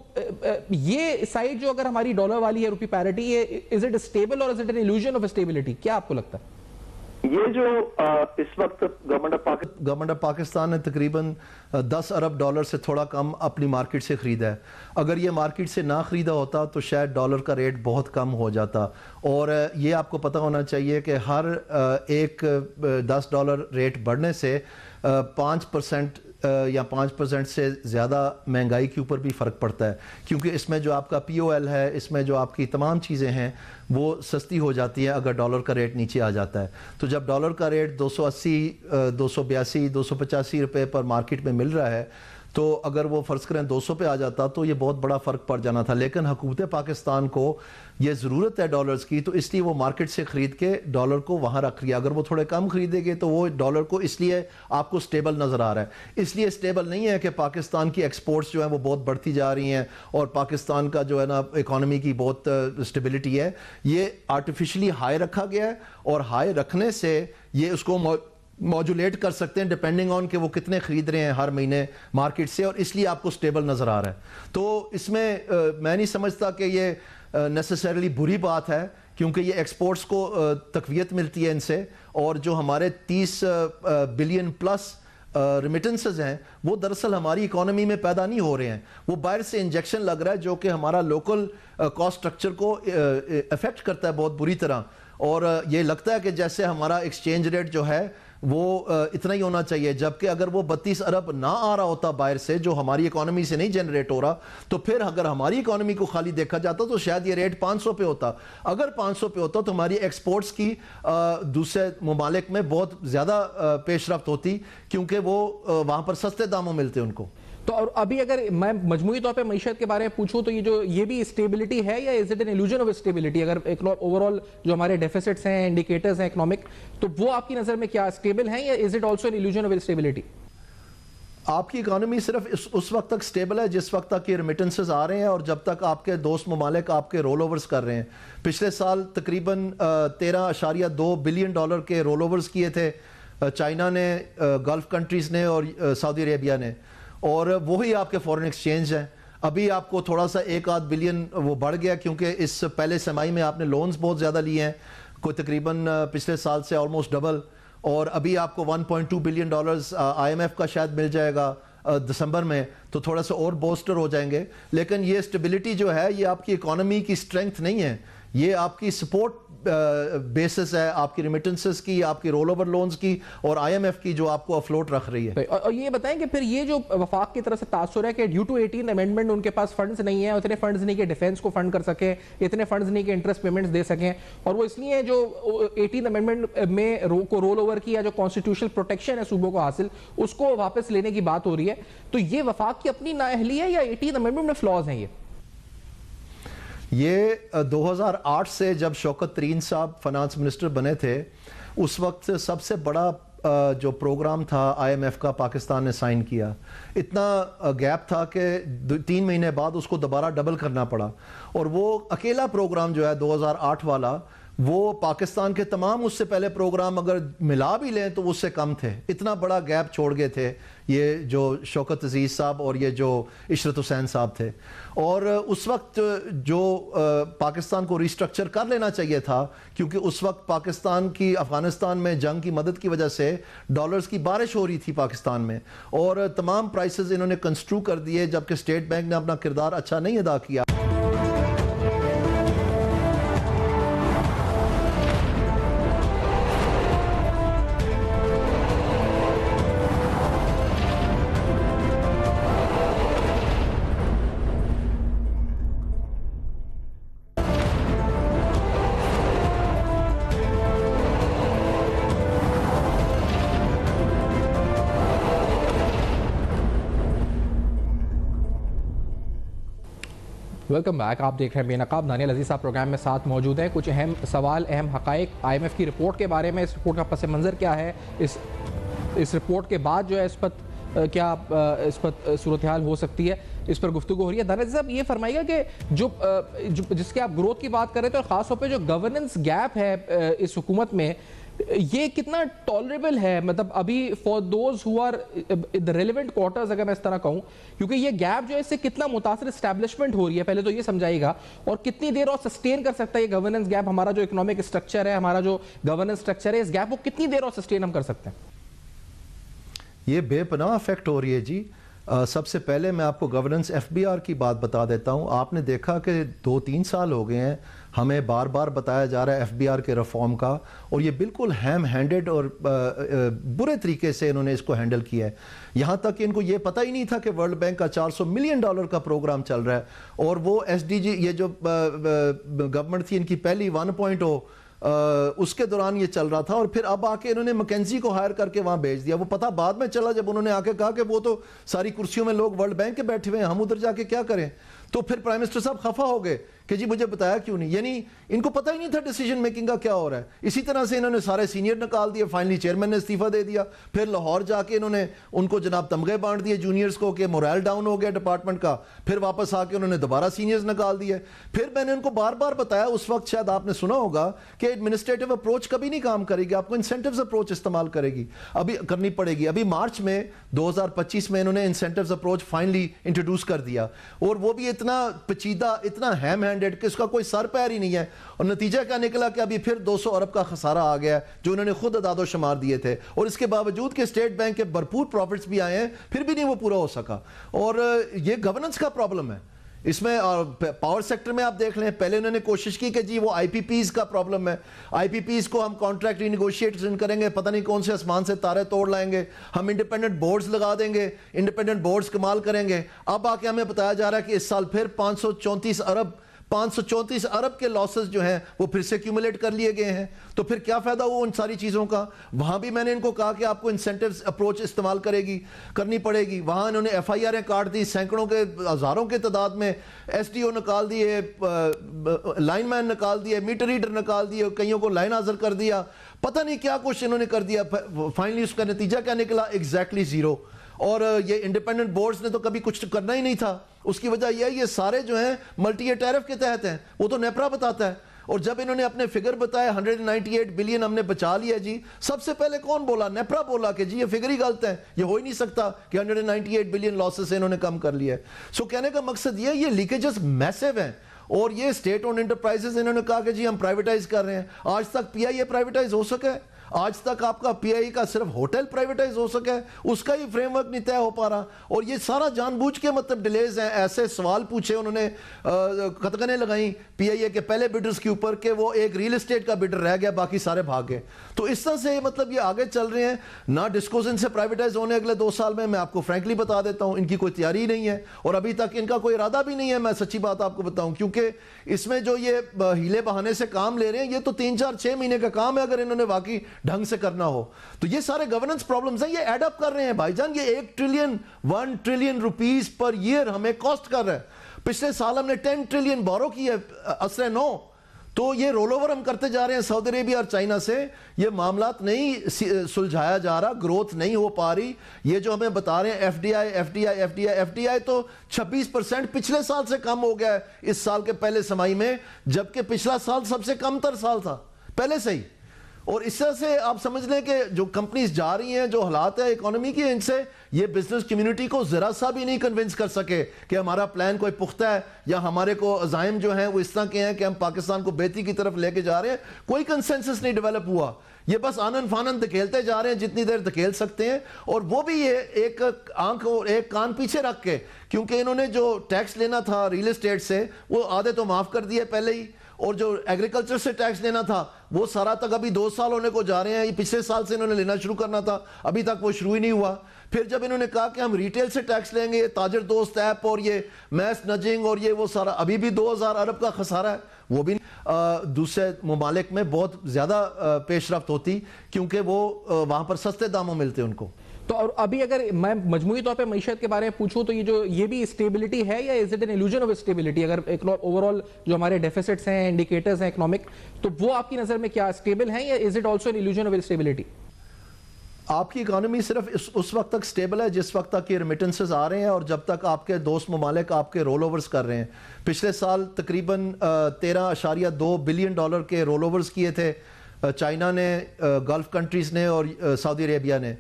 یہ سائڈ جو اگر ہماری ڈالر والی ہے rupee parity, is it stable اور is it an illusion of stability? کیا آپ کو لگتا ہے؟ یہ جو اس وقت گورنمنٹ آف پاکستان نے تقریباً 10 ارب ڈالر سے تھوڑا کم اپنی مارکیٹ سے خریدا ہے. اگر یہ مارکیٹ سے نہ خریدا ہوتا تو شاید ڈالر کا ریٹ بہت کم ہو جاتا. اور یہ آپ کو پتہ ہونا چاہیے کہ ہر ایک $10 ریٹ بڑھنے سے 5% یا 5% سے زیادہ مہنگائی کے اوپر بھی فرق پڑتا ہے, کیونکہ اس میں جو آپ کا پی او ایل ہے, اس میں جو آپ کی تمام چیزیں ہیں وہ سستی ہو جاتی ہیں اگر ڈالر کا ریٹ نیچے آ جاتا ہے. تو جب ڈالر کا ریٹ 280, 282, 285 روپے پر مارکیٹ میں مل رہا ہے, تو اگر وہ فرض کریں 200 پہ آ جاتا تو یہ بہت بڑا فرق پڑ جانا تھا. لیکن حکومت پاکستان کو یہ ضرورت ہے ڈالرز کی, تو اس لیے وہ مارکیٹ سے خرید کے ڈالر کو وہاں رکھ لیا. اگر وہ تھوڑے کم خریدے گے تو وہ ڈالر کو اس لیے آپ کو سٹیبل نظر آ رہا ہے. اس لیے سٹیبل نہیں ہے کہ پاکستان کی ایکسپورٹس جو ہیں وہ بہت بڑھتی جا رہی ہیں اور پاکستان کا جو ہے نا اکانومی کی بہت سٹیبلٹی ہے. یہ آرٹیفیشلی ہائی رکھا گیا ہے, اور ہائی رکھنے سے یہ اس کو موجولیٹ کر سکتے ہیں ڈیپینڈنگ آن کہ وہ کتنے خرید رہے ہیں ہر مہینے مارکیٹ سے, اور اس لیے آپ کو سٹیبل نظر آ رہا ہے. تو اس میں میں نہیں سمجھتا کہ یہ نیسیسریلی بری بات ہے, کیونکہ یہ ایکسپورٹس کو تقویت ملتی ہے ان سے, اور جو ہمارے 30 بلین پلس ریمیٹنسز ہیں وہ دراصل ہماری اکانومی میں پیدا نہیں ہو رہے ہیں, وہ باہر سے انجیکشن لگ رہا ہے جو کہ ہمارا لوکل کاسٹ سٹرکچر کو افیکٹ کرتا ہے بہت بری طرح. اور یہ لگتا ہے کہ جیسے ہمارا ایکسچینج ریٹ جو ہے وہ اتنا ہی ہونا چاہیے, جبکہ اگر وہ 32 ارب نہ آ رہا ہوتا باہر سے, جو ہماری اکانومی سے نہیں جنریٹ ہو رہا, تو پھر اگر ہماری اکانومی کو خالی دیکھا جاتا تو شاید یہ ریٹ 500 پہ ہوتا. اگر 500 پہ ہوتا تو ہماری ایکسپورٹس کی دوسرے ممالک میں بہت زیادہ پیش رفت ہوتی, کیونکہ وہ وہاں پر سستے داموں ملتے ان کو. تو اور ابھی اگر میں مجموعی طور پہ معیشت کے بارے میں پوچھوں تو یہ بھی اسٹیبلٹی ہے یا is it an illusion of stability? Overall آل جو ہمارے ڈیفیسٹس ہیں, انڈیکیٹرز ہیں اکنامک, تو وہ آپ کی نظر میں کیا اسٹیبل ہیں یا is it also an illusion of stability? آپ کی اکانومی صرف اس وقت تک سٹیبل ہے جس وقت تک یہ ریمیٹنسز آ رہے ہیں, اور جب تک آپ کے دوست ممالک آپ کے رول اوورز کر رہے ہیں. پچھلے سال تقریباً $13.2 بلین کے رول اوورز کیے تھے چائنا نے, گلف کنٹریز نے اور سعودی عربیہ نے, اور وہی آپ کے فورن ایکسچینج ہیں. ابھی آپ کو تھوڑا سا 1-8 بلین وہ بڑھ گیا, کیونکہ اس پہلے سمائی میں آپ نے لونز بہت زیادہ لیے ہیں, کوئی تقریباً پچھلے سال سے آلموسٹ ڈبل, اور ابھی آپ کو $1.2 بلین آئی ایم ایف کا شاید مل جائے گا دسمبر میں, تو تھوڑا سا اور بوسٹر ہو جائیں گے. لیکن یہ اسٹیبلٹی جو ہے یہ آپ کی اکانومی کی اسٹرینتھ نہیں ہے, یہ آپ کی سپورٹ بیسس ہے, آپ کی ریمیٹنسز کی, آپ کی رول اوور لونز کی, اور آئی ایم ایف کی, جو آپ کو افلوٹ رکھ رہی ہے. اور یہ بتائیں کہ پھر یہ جو وفاق کی طرف سے تاثر ہے کہ ڈیو ٹو 18 امینڈمنٹ ان کے پاس فنڈز نہیں ہیں, اتنے فنڈز نہیں کہ ڈیفینس کو فنڈ کر سکیں, اتنے فنڈز نہیں کہ انٹرسٹ پیمنٹس دے سکیں, اور وہ اس لیے جو 18 امینڈمنٹ میں کو رول اوور کی یا جو کانسٹیٹیوشنل پروٹیکشن ہے صوبوں کو حاصل, اس کو واپس لینے کی بات ہو رہی ہے. تو یہ وفاق کی اپنی نااہلی ہے یا 18 امینڈمنٹ میں فلاز ہیں؟ یہ 2008 سے جب شوکت ترین صاحب فنانس منسٹر بنے تھے, اس وقت سب سے بڑا جو پروگرام تھا آئی ایم ایف کا پاکستان نے سائن کیا. اتنا گیپ تھا کہ 3 مہینے بعد اس کو دوبارہ ڈبل کرنا پڑا, اور وہ اکیلا پروگرام جو ہے 2008 والا وہ پاکستان کے تمام اس سے پہلے پروگرام اگر ملا بھی لیں تو اس سے کم تھے. اتنا بڑا گیپ چھوڑ گئے تھے یہ جو شوکت عزیز صاحب اور یہ جو عشرت حسین صاحب تھے. اور اس وقت جو پاکستان کو ریسٹرکچر کر لینا چاہیے تھا, کیونکہ اس وقت پاکستان کی افغانستان میں جنگ کی مدد کی وجہ سے ڈالرز کی بارش ہو رہی تھی پاکستان میں, اور تمام پرائسز انہوں نے کنسٹرو کر دیے, جبکہ اسٹیٹ بینک نے اپنا کردار اچھا نہیں ادا کیا. Welcome back. آپ دیکھ رہے ہیں بے نقاب. دانیال عزیز صاحب پروگرام میں ساتھ موجود ہیں. کچھ اہم سوال, اہم حقائق آئی ایم ایف کی رپورٹ کے بارے میں, اس رپورٹ کا پس منظر کیا ہے, اس رپورٹ کے بعد جو ہے اس پر کیا اس پر صورتحال ہو سکتی ہے, اس پر گفتگو ہو رہی ہے. دانیال صاحب یہ فرمائیے گا کہ جو جس کے آپ گروتھ کی بات کر رہے تھے, اور خاص طور پہ جو گورننس گیپ ہے اس حکومت میں, یہ کتنا ٹالریبل ہے؟ مطلب ابھی for those who are the relevant quarters, اگر میں اس طرح کہوں, کیونکہ یہ گیپ جو ہے اس سے کتنا متاثر اسٹیبلشمنٹ ہو رہی ہے, پہلے تو یہ سمجھائیے گا, اور کتنی دیر اور سسٹین کر سکتا ہے یہ گورننس گیپ؟ ہمارا جو اکنامک اسٹرکچر ہے, ہمارا جو گورننس اسٹرکچر ہے, اس گیپ کو کتنی دیر اور سسٹین ہم کر سکتے ہیں؟ یہ بے پناہ افیکٹ ہو رہی ہے جی. سب سے پہلے میں آپ کو گورننس ایف بی آر کی بات بتا دیتا ہوں. آپ نے دیکھا کہ 2-3 سال ہو گئے ہیں ہمیں بار بار بتایا جا رہا ہے ایف بی آر کے ریفارم کا, اور یہ بالکل ہیم ہینڈڈ اور برے طریقے سے انہوں نے اس کو ہینڈل کیا ہے. یہاں تک کہ ان کو یہ پتہ ہی نہیں تھا کہ ورلڈ بینک کا $400 ملین کا پروگرام چل رہا ہے, اور وہ ایس ڈی جی, یہ جو گورنمنٹ تھی ان کی پہلی 1.0 اس کے دوران یہ چل رہا تھا, اور پھر اب آ کے انہوں نے مکینزی کو ہائر کر کے وہاں بھیج دیا. وہ پتہ بعد میں چلا جب انہوں نے آ کے کہا کہ وہ تو ساری کرسیوں میں لوگ ورلڈ بینک کے بیٹھے ہوئے ہیں, ہم ادھر جا کے کیا کریں. تو پھر پرائم منسٹر صاحب خفا ہو گئے کہ جی مجھے بتایا کیوں نہیں. یعنی ان کو پتہ ہی نہیں تھا ڈیسیجن میکنگ کا کیا ہو رہا ہے. اسی طرح سے انہوں نے سارے سینئر نکال دیے, فائنلی چیئرمین نے استعفیٰ دے دیا. پھر لاہور جا کے انہوں نے ان کو جناب تمغے بانٹ دیے جونیئرز کو کہ مورائل ڈاؤن ہو گیا ڈپارٹمنٹ کا. پھر واپس آ کے انہوں نے دوبارہ سینئرز نکال دیے. پھر میں نے ان کو بار بار بتایا, اس وقت شاید آپ نے سنا ہوگا کہ ایڈمنسٹریٹو اپروچ کبھی نہیں کام کرے گی, آپ کو انسینٹیوز اپروچ استعمال کرنی پڑے گی. ابھی مارچ میں 2025 میں انہوں نے انسینٹیوز اپروچ فائنلی انٹروڈیوس کر دیا, اور وہ بھی اتنا پیچیدہ, اتنا ہیم ہینڈڈ کہ اس کا کوئی سر پیر ہی نہیں ہے. اور نتیجہ کیا نکلا کہ ابھی پھر 200 ارب کا خسارہ آ گیا جو انہوں نے خود اعداد و شمار دیے تھے, اور اس کے باوجود کہ اسٹیٹ بینک کے بھرپور پروفٹس بھی آئے ہیں, پھر بھی نہیں وہ پورا ہو سکا. اور یہ گورننس کا پرابلم ہے اس میں. اور پاور سیکٹر میں آپ دیکھ لیں, پہلے انہوں نے کوشش کی کہ جی وہ آئی پی پیز کا پرابلم ہے, آئی پی پیز کو ہم کانٹریکٹ رینیگوشیٹ کریں گے, پتہ نہیں کون سے آسمان سے تارے توڑ لائیں گے, ہم انڈیپینڈنٹ بورڈز لگا دیں گے, انڈیپینڈنٹ بورڈز کمال کریں گے. اب آ کے ہمیں بتایا جا رہا ہے کہ اس سال پھر 534 ارب کے لاسز جو ہیں وہ پھر سے کیومولیٹ کر لیے گئے ہیں. تو پھر کیا فائدہ ہوا ان ساری چیزوں کا؟ وہاں بھی میں نے ان کو کہا کہ آپ کو انسینٹیوز اپروچ استعمال کرنی پڑے گی. وہاں انہوں نے ایف آئی آریں کاٹ دی, سینکڑوں کے ہزاروں کے تعداد میں ایس ڈی او نکال دیے, لائن مین نکال دیے, میٹر ریڈر نکال دیے, کئیوں کو لائن حاضر کر دیا, پتہ نہیں کیا کچھ انہوں نے کر دیا. فائنلی اس کا نتیجہ کیا نکلا؟ Exactly zero. اور یہ انڈیپینڈنٹ بورڈز نے تو کبھی کچھ کرنا ہی نہیں تھا. اس کی وجہ یہ ہے یہ سارے جو ہیں ملٹی ایئر ٹیرف کے تحت ہیں, وہ تو نیپرا بتاتا ہے. اور جب انہوں نے اپنے فگر بتایا 198 بلین ہم نے بچا لیا جی, سب سے پہلے کون بولا؟ نیپرا بولا کہ جی یہ فگر ہی غلط ہے, یہ ہو ہی نہیں سکتا کہ 198 بلین لاسز سے انہوں نے کم کر لیا ہے. سو کہنے کا مقصد یہ لیکیجز میسیو ہیں. اور یہ اسٹیٹ اونڈ انٹرپرائزز انہوں نے کہا کہ جی ہم پرائیویٹائز کر رہے ہیں. آج تک پی آئی اے پرائیویٹائز ہو سکا ہے؟ آج تک آپ کا پی آئی کا صرف ہوٹل پرائیویٹائز ہو سکا ہے؟ اس کا ہی فریم ورک نہیں طے ہو پا رہا. اور یہ سارا جان بوجھ کے مطلب ڈیلیز ہیں. ایسے سوال پوچھے انہوں نے, قطغنیں لگائیں پی آئی اے کے پہلے بیڈرز کے اوپر کہ وہ ایک ریل اسٹیٹ کا بیڈر رہ گیا, باقی سارے بھاگ گئے. تو اس طرح سے مطلب یہ آگے چل رہے ہیں. نہ ڈسکوز ان سے پرائیویٹائز ہونے اگلے 2 سال میں آپ کو فرینکلی بتا دیتا ہوں ان کی کوئی تیاری نہیں ہے, اور ابھی تک ان کا کوئی ارادہ بھی نہیں ہے. میں سچی بات آپ کو بتاؤں, کیونکہ اس میں جو یہ ہیلے بہانے سے کام لے رہے ہیں, یہ تو 3-4-6 مہینے کا کام ہے اگر انہوں نے واقعی ڈھنگ سے کرنا ہو. تو یہ سارے گورننس پرابلمز ہیں, یہ ایڈ اپ کر رہے ہیں بھائی جان. یہ 1 ٹریلین روپیز پر ایئر ہمیں کاسٹ کر رہا ہے. پچھلے سال ہم نے 10 ٹریلین بورو کی ہے عصر نو. تو یہ رول اوور ہم کرتے جا رہے ہیں سعودی عربیہ اور چائنا سے, یہ معاملات نہیں سلجھایا جا رہا, گروتھ نہیں ہو پا رہی. یہ جو ہمیں بتا رہے ہیں ایف ڈی آئی تو 26% پچھلے سال سے کم ہو گیا ہے اس سال کے پہلے سمائی میں, جبکہ پچھلا سال سب سے کم تر سال تھا پہلے سے ہی. اور اس طرح سے آپ سمجھ لیں کہ جو کمپنیز جا رہی ہیں, جو حالات ہے اکانومی کی, ان سے یہ بزنس کمیونٹی کو ذرا سا بھی نہیں کنونس کر سکے کہ ہمارا پلان کوئی پختہ ہے یا ہمارے کو عزائم جو ہیں وہ اس طرح کے ہیں کہ ہم پاکستان کو بہتری کی طرف لے کے جا رہے ہیں. کوئی کنسنسس نہیں ڈیولپ ہوا, یہ بس آنن فانن دھکیلتے جا رہے ہیں جتنی دیر دھکیل سکتے ہیں. اور وہ بھی یہ ایک آنکھ اور ایک کان پیچھے رکھ کے, کیونکہ انہوں نے جو ٹیکس لینا تھا ریل اسٹیٹ سے وہ آدھے تو معاف کر دیے پہلے ہی, اور جو ایگریکلچر سے ٹیکس لینا تھا وہ سارا تک ابھی 2 سال ہونے کو جا رہے ہیں. پچھلے سال سے انہوں نے لینا شروع کرنا تھا, ابھی تک وہ شروع ہی نہیں ہوا. پھر جب انہوں نے کہا کہ ہم ریٹیل سے ٹیکس لیں گے, تاجر دوست ایپ اور یہ میس نجنگ اور یہ وہ سارا, ابھی بھی 2000 ارب کا خسارہ ہے. وہ بھی دوسرے ممالک میں بہت زیادہ پیش رفت ہوتی کیونکہ وہ وہاں پر سستے داموں ملتے ان کو. تو اور ابھی اگر میں مجموعی طور پہ معیشت کے بارے میں پوچھوں تو یہ بھی اسٹیبلٹی ہے یا is it an illusion of stability? Overall آل جو ہمارے ڈیفیسٹس ہیں, انڈیکیٹرز ہیں اکنامک, تو وہ آپ کی نظر میں کیا اسٹیبل ہیں یا is it also an illusion of stability? آپ کی اکانومی صرف اس وقت تک سٹیبل ہے جس وقت تک یہ ریمیٹنسز آ رہے ہیں اور جب تک آپ کے دوست ممالک آپ کے رول اوورز کر رہے ہیں. پچھلے سال تقریباً 13.2 بلین ڈالر کے رول اوورز کیے تھے چائنا نے, گلف کنٹریز نے اور سعودی عربیہ نے,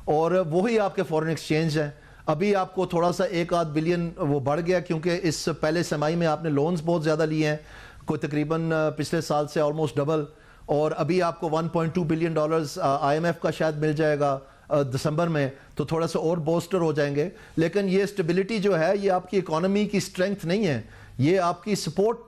اور وہی آپ کے فورن ایکسچینج ہیں. ابھی آپ کو تھوڑا سا 1-8 بلین وہ بڑھ گیا کیونکہ اس پہلے سمائی میں آپ نے لونز بہت زیادہ لیے ہیں, کوئی تقریباً پچھلے سال سے آلموسٹ ڈبل, اور ابھی آپ کو 1.2 billion dollars IMF کا شاید مل جائے گا دسمبر میں, تو تھوڑا سا اور بوسٹر ہو جائیں گے. لیکن یہ اسٹیبلٹی جو ہے یہ آپ کی اکانومی کی اسٹرینتھ نہیں ہے, یہ آپ کی سپورٹ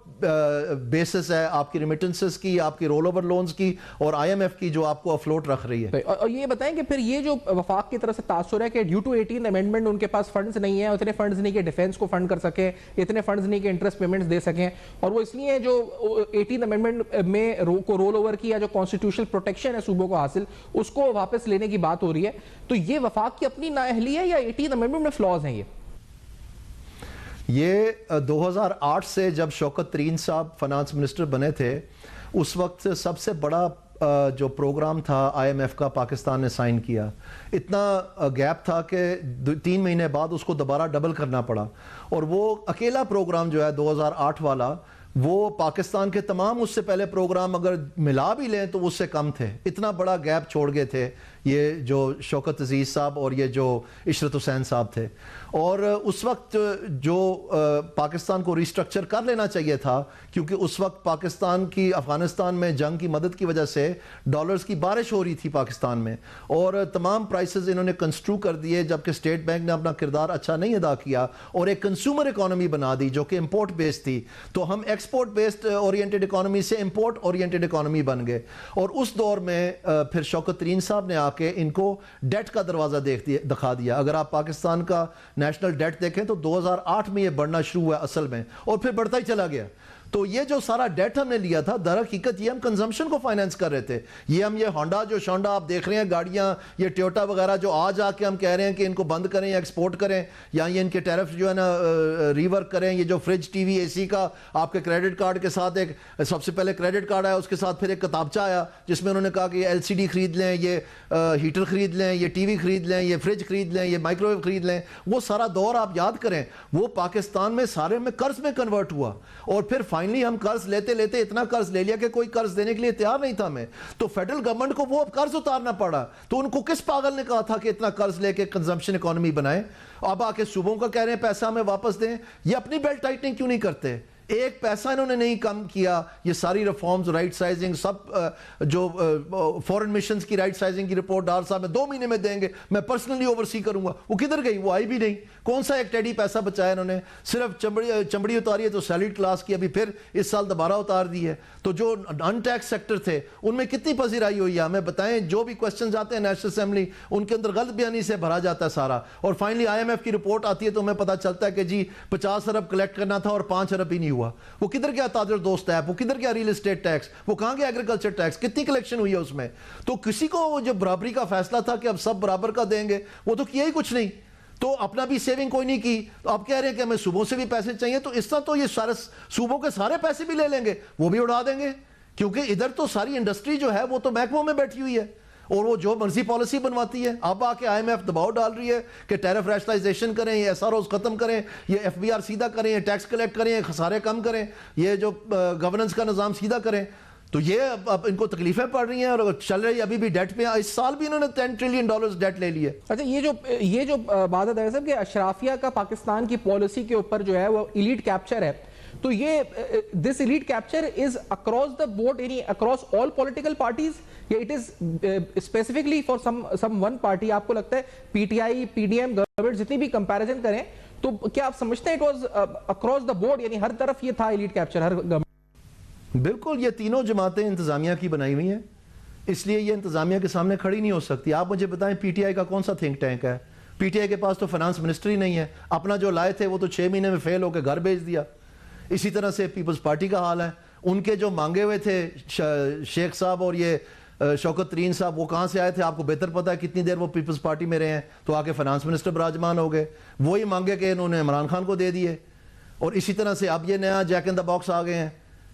بیسس ہے, آپ کی ریمیٹنسز کی, آپ کی رول اوور لونز کی اور آئی ایم ایف کی جو آپ کو افلوٹ رکھ رہی ہے. اور یہ بتائیں کہ پھر یہ جو وفاق کی طرف سے تاثر ہے کہ ڈیو ٹو 18 امینڈمنٹ ان کے پاس فنڈز نہیں ہیں, اتنے فنڈز نہیں کہ ڈیفینس کو فنڈ کر سکیں, اتنے فنڈز نہیں کہ انٹرسٹ پیمنٹس دے سکیں, اور وہ اس لیے جو 18 امینڈمنٹ میں کو رول اوور کی یا جو کانسٹیٹیوشنل پروٹیکشن ہے صوبوں کو حاصل, اس کو واپس لینے کی بات ہو رہی ہے. تو یہ وفاق کی اپنی نااہلی ہے یا 18 امینڈمنٹ میں فلاز ہیں؟ یہ 2008 سے جب شوکت ترین صاحب فنانس منسٹر بنے تھے اس وقت سے سب سے بڑا جو پروگرام تھا آئی ایم ایف کا پاکستان نے سائن کیا. اتنا گیپ تھا کہ 3 مہینے بعد اس کو دوبارہ ڈبل کرنا پڑا, اور وہ اکیلا پروگرام جو ہے 2008 والا وہ پاکستان کے تمام اس سے پہلے پروگرام اگر ملا بھی لیں تو اس سے کم تھے. اتنا بڑا گیپ چھوڑ گئے تھے یہ جو شوکت عزیز صاحب اور یہ جو عشرت حسین صاحب تھے. اور اس وقت جو پاکستان کو ریسٹرکچر کر لینا چاہیے تھا کیونکہ اس وقت پاکستان کی افغانستان میں جنگ کی مدد کی وجہ سے ڈالرز کی بارش ہو رہی تھی پاکستان میں, اور تمام پرائسز انہوں نے کنسٹرو کر دیے, جبکہ اسٹیٹ بینک نے اپنا کردار اچھا نہیں ادا کیا اور ایک کنزیومر اکانومی بنا دی جو کہ امپورٹ بیسڈ تھی. تو ہم ایکسپورٹ بیسڈ اورینٹڈ اکانومی سے امپورٹ اورینٹڈ اکانومی بن گئے. اور اس دور میں پھر شوکت ترین صاحب نے آ کے ان کو ڈیٹ کا دروازہ دکھا دیا. اگر آپ پاکستان کا نیشنل ڈیٹ دیکھیں تو 2008 میں یہ بڑھنا شروع ہوا اصل میں, اور پھر بڑھتا ہی چلا گیا. تو یہ جو سارا ڈیٹ ہم نے لیا تھا در حقیقت یہ ہم کنزمپشن کو فائنینس کر رہے تھے. یہ ہم یہ ہونڈا جو شونڈا آپ دیکھ رہے ہیں گاڑیاں, یہ ٹیوٹا وغیرہ جو آج آ کے ہم کہہ رہے ہیں کہ ان کو بند کریں یا ایکسپورٹ کریں یا یہ ان کے ٹیرف جو ہے نا ریورک کریں, یہ جو فریج ٹی وی اے سی کا آپ کے کریڈٹ کارڈ کے ساتھ ایک سب سے پہلے کریڈٹ کارڈ آیا, اس کے ساتھ پھر ایک کتابچہ آیا جس میں انہوں نے کہا کہ یہ LCD خرید لیں, یہ ہیٹر خرید لیں, یہ ٹی وی خرید لیں, یہ فریج خرید لیں, یہ مائکرو ویو خرید لیں. وہ سارا دور آپ یاد کریں وہ پاکستان میں سارے میں قرض میں کنورٹ ہوا, اور پھر فائنلی ہم قرض لیتے لیتے اتنا قرض لے لیا کہ کوئی قرض دینے کے لیے تیار نہیں تھا میں. تو فیڈرل گورنمنٹ کو وہ قرض اتارنا پڑا. تو ان کو کس پاگل نے کہا تھا کہ اتنا قرض لے کے کنزمپشن اکانومی بنائیں؟ اب آ کے صوبوں کا کہہ رہے ہیں پیسہ ہمیں واپس دیں. یہ اپنی بیلٹ ٹائٹننگ کیوں نہیں کرتے؟ ایک پیسہ انہوں نے نہیں کم کیا. یہ ساری ریفارمز, رائٹ سائزنگ, سب جو فورن مشنز کی رائٹ سائزنگ کی رپورٹ ڈار صاحب میں 2 مہینے میں دیں گے, میں پرسنلی اوورسی کروں گا, وہ کدھر گئی؟ وہ آئی بھی نہیں. کون سا ایک ٹیڈی پیسہ بچایا انہوں نے؟ صرف چمڑی اتاری ہے تو سیلڈ کلاس کی, ابھی پھر اس سال دوبارہ اتار دی ہے. تو جو ان ٹیکس سیکٹر تھے ان میں کتنی پذیرائی ہوئی ہے؟ ہمیں بتائیں. جو بھی کوسچنز آتے ہیں نیشنل اسمبلی ان کے اندر غلط بیانی سے بھرا جاتا ہے سارا, اور فائنلی آئی ایم ایف کی رپورٹ آتی ہے تو ہمیں پتہ چلتا ہے کہ جی 50 ارب کلیکٹ کرنا تھا اور 5 ارب ہی نہیں ہوا. وہ کدھر گیا تاجر دوست ایپ؟ وہ کدھر گیا ریل اسٹیٹ ٹیکس؟ وہ کہاں گیا ایگریکلچر ٹیکس؟ کتنی کلیکشن ہوئی ہے اس میں؟ تو کسی کو جو برابری کا فیصلہ تھا کہ اب سب برابر کا دیں گے, وہ تو کیا ہی کچھ نہیں. تو اپنا بھی سیونگ کوئی نہیں کی، تو آپ کہہ رہے ہیں کہ ہمیں صوبوں سے بھی پیسے چاہیے، تو اس طرح تو یہ سارے صوبوں کے سارے پیسے بھی لے لیں گے، وہ بھی اڑا دیں گے، کیونکہ ادھر تو ساری انڈسٹری جو ہے وہ تو محکموں میں بیٹھی ہوئی ہے اور وہ جو مرضی پالیسی بنواتی ہے. اب آ کے آئی ایم ایف دباؤ ڈال رہی ہے کہ ٹیرف ریشنلائزیشن کریں، یہ ایس آر اوز ختم کریں، یہ ایف بی آر سیدھا کریں، یہ ٹیکس کلیکٹ کریں، یہ خسارے کم کریں، یہ جو گورننس کا نظام سیدھا کریں. تو یہ اب ان کو تکلیفیں پڑ رہی ہیں اور چل رہی ابھی بھی ڈیٹ پہ. اس سال بھی انہوں نے $10 ٹریلین ڈیٹ لے لیے. اچھا یہ جو بات ہے صاحب کہ اشرافیہ کا پاکستان کی پالیسی کے اوپر جو ہے وہ ایلیٹ کیپچر ہے، تو یہ this elite capture is across the board, یعنی اکراس آل پولیٹیکل پارٹیز، یا it is specifically for some one party? آپ کو لگتا ہے P T I, P D M government جتنی بھی کمپیریزن کریں تو کیا آپ سمجھتے ہیں it was across the board, یعنی ہر طرف یہ تھا ایلیٹ کیپچر ہر گورنمنٹ؟ بالکل، یہ تینوں جماعتیں انتظامیہ کی بنائی ہوئی ہیں، اس لیے یہ انتظامیہ کے سامنے کھڑی نہیں ہو سکتی. آپ مجھے بتائیں پی ٹی آئی کا کون سا تھنک ٹینک ہے؟ پی ٹی آئی کے پاس تو فائنانس منسٹر ہی نہیں ہے، اپنا جو لائے تھے وہ تو 6 مہینے میں فیل ہو کے گھر بھیج دیا. اسی طرح سے پیپلز پارٹی کا حال ہے، ان کے جو مانگے ہوئے تھے شیخ صاحب اور یہ شوکت ترین صاحب، وہ کہاں سے آئے تھے؟ آپ کو بہتر پتا ہے کتنی دیر وہ پیپلز پارٹی میں رہے ہیں، تو آ کے فائنانس منسٹر براجمان ہو گئے. وہی مانگے کہ انہوں نے عمران خان کو دے دیے. اور اسی طرح سے اب یہ نیا جیک ان دا باکس آ گئے ہیں.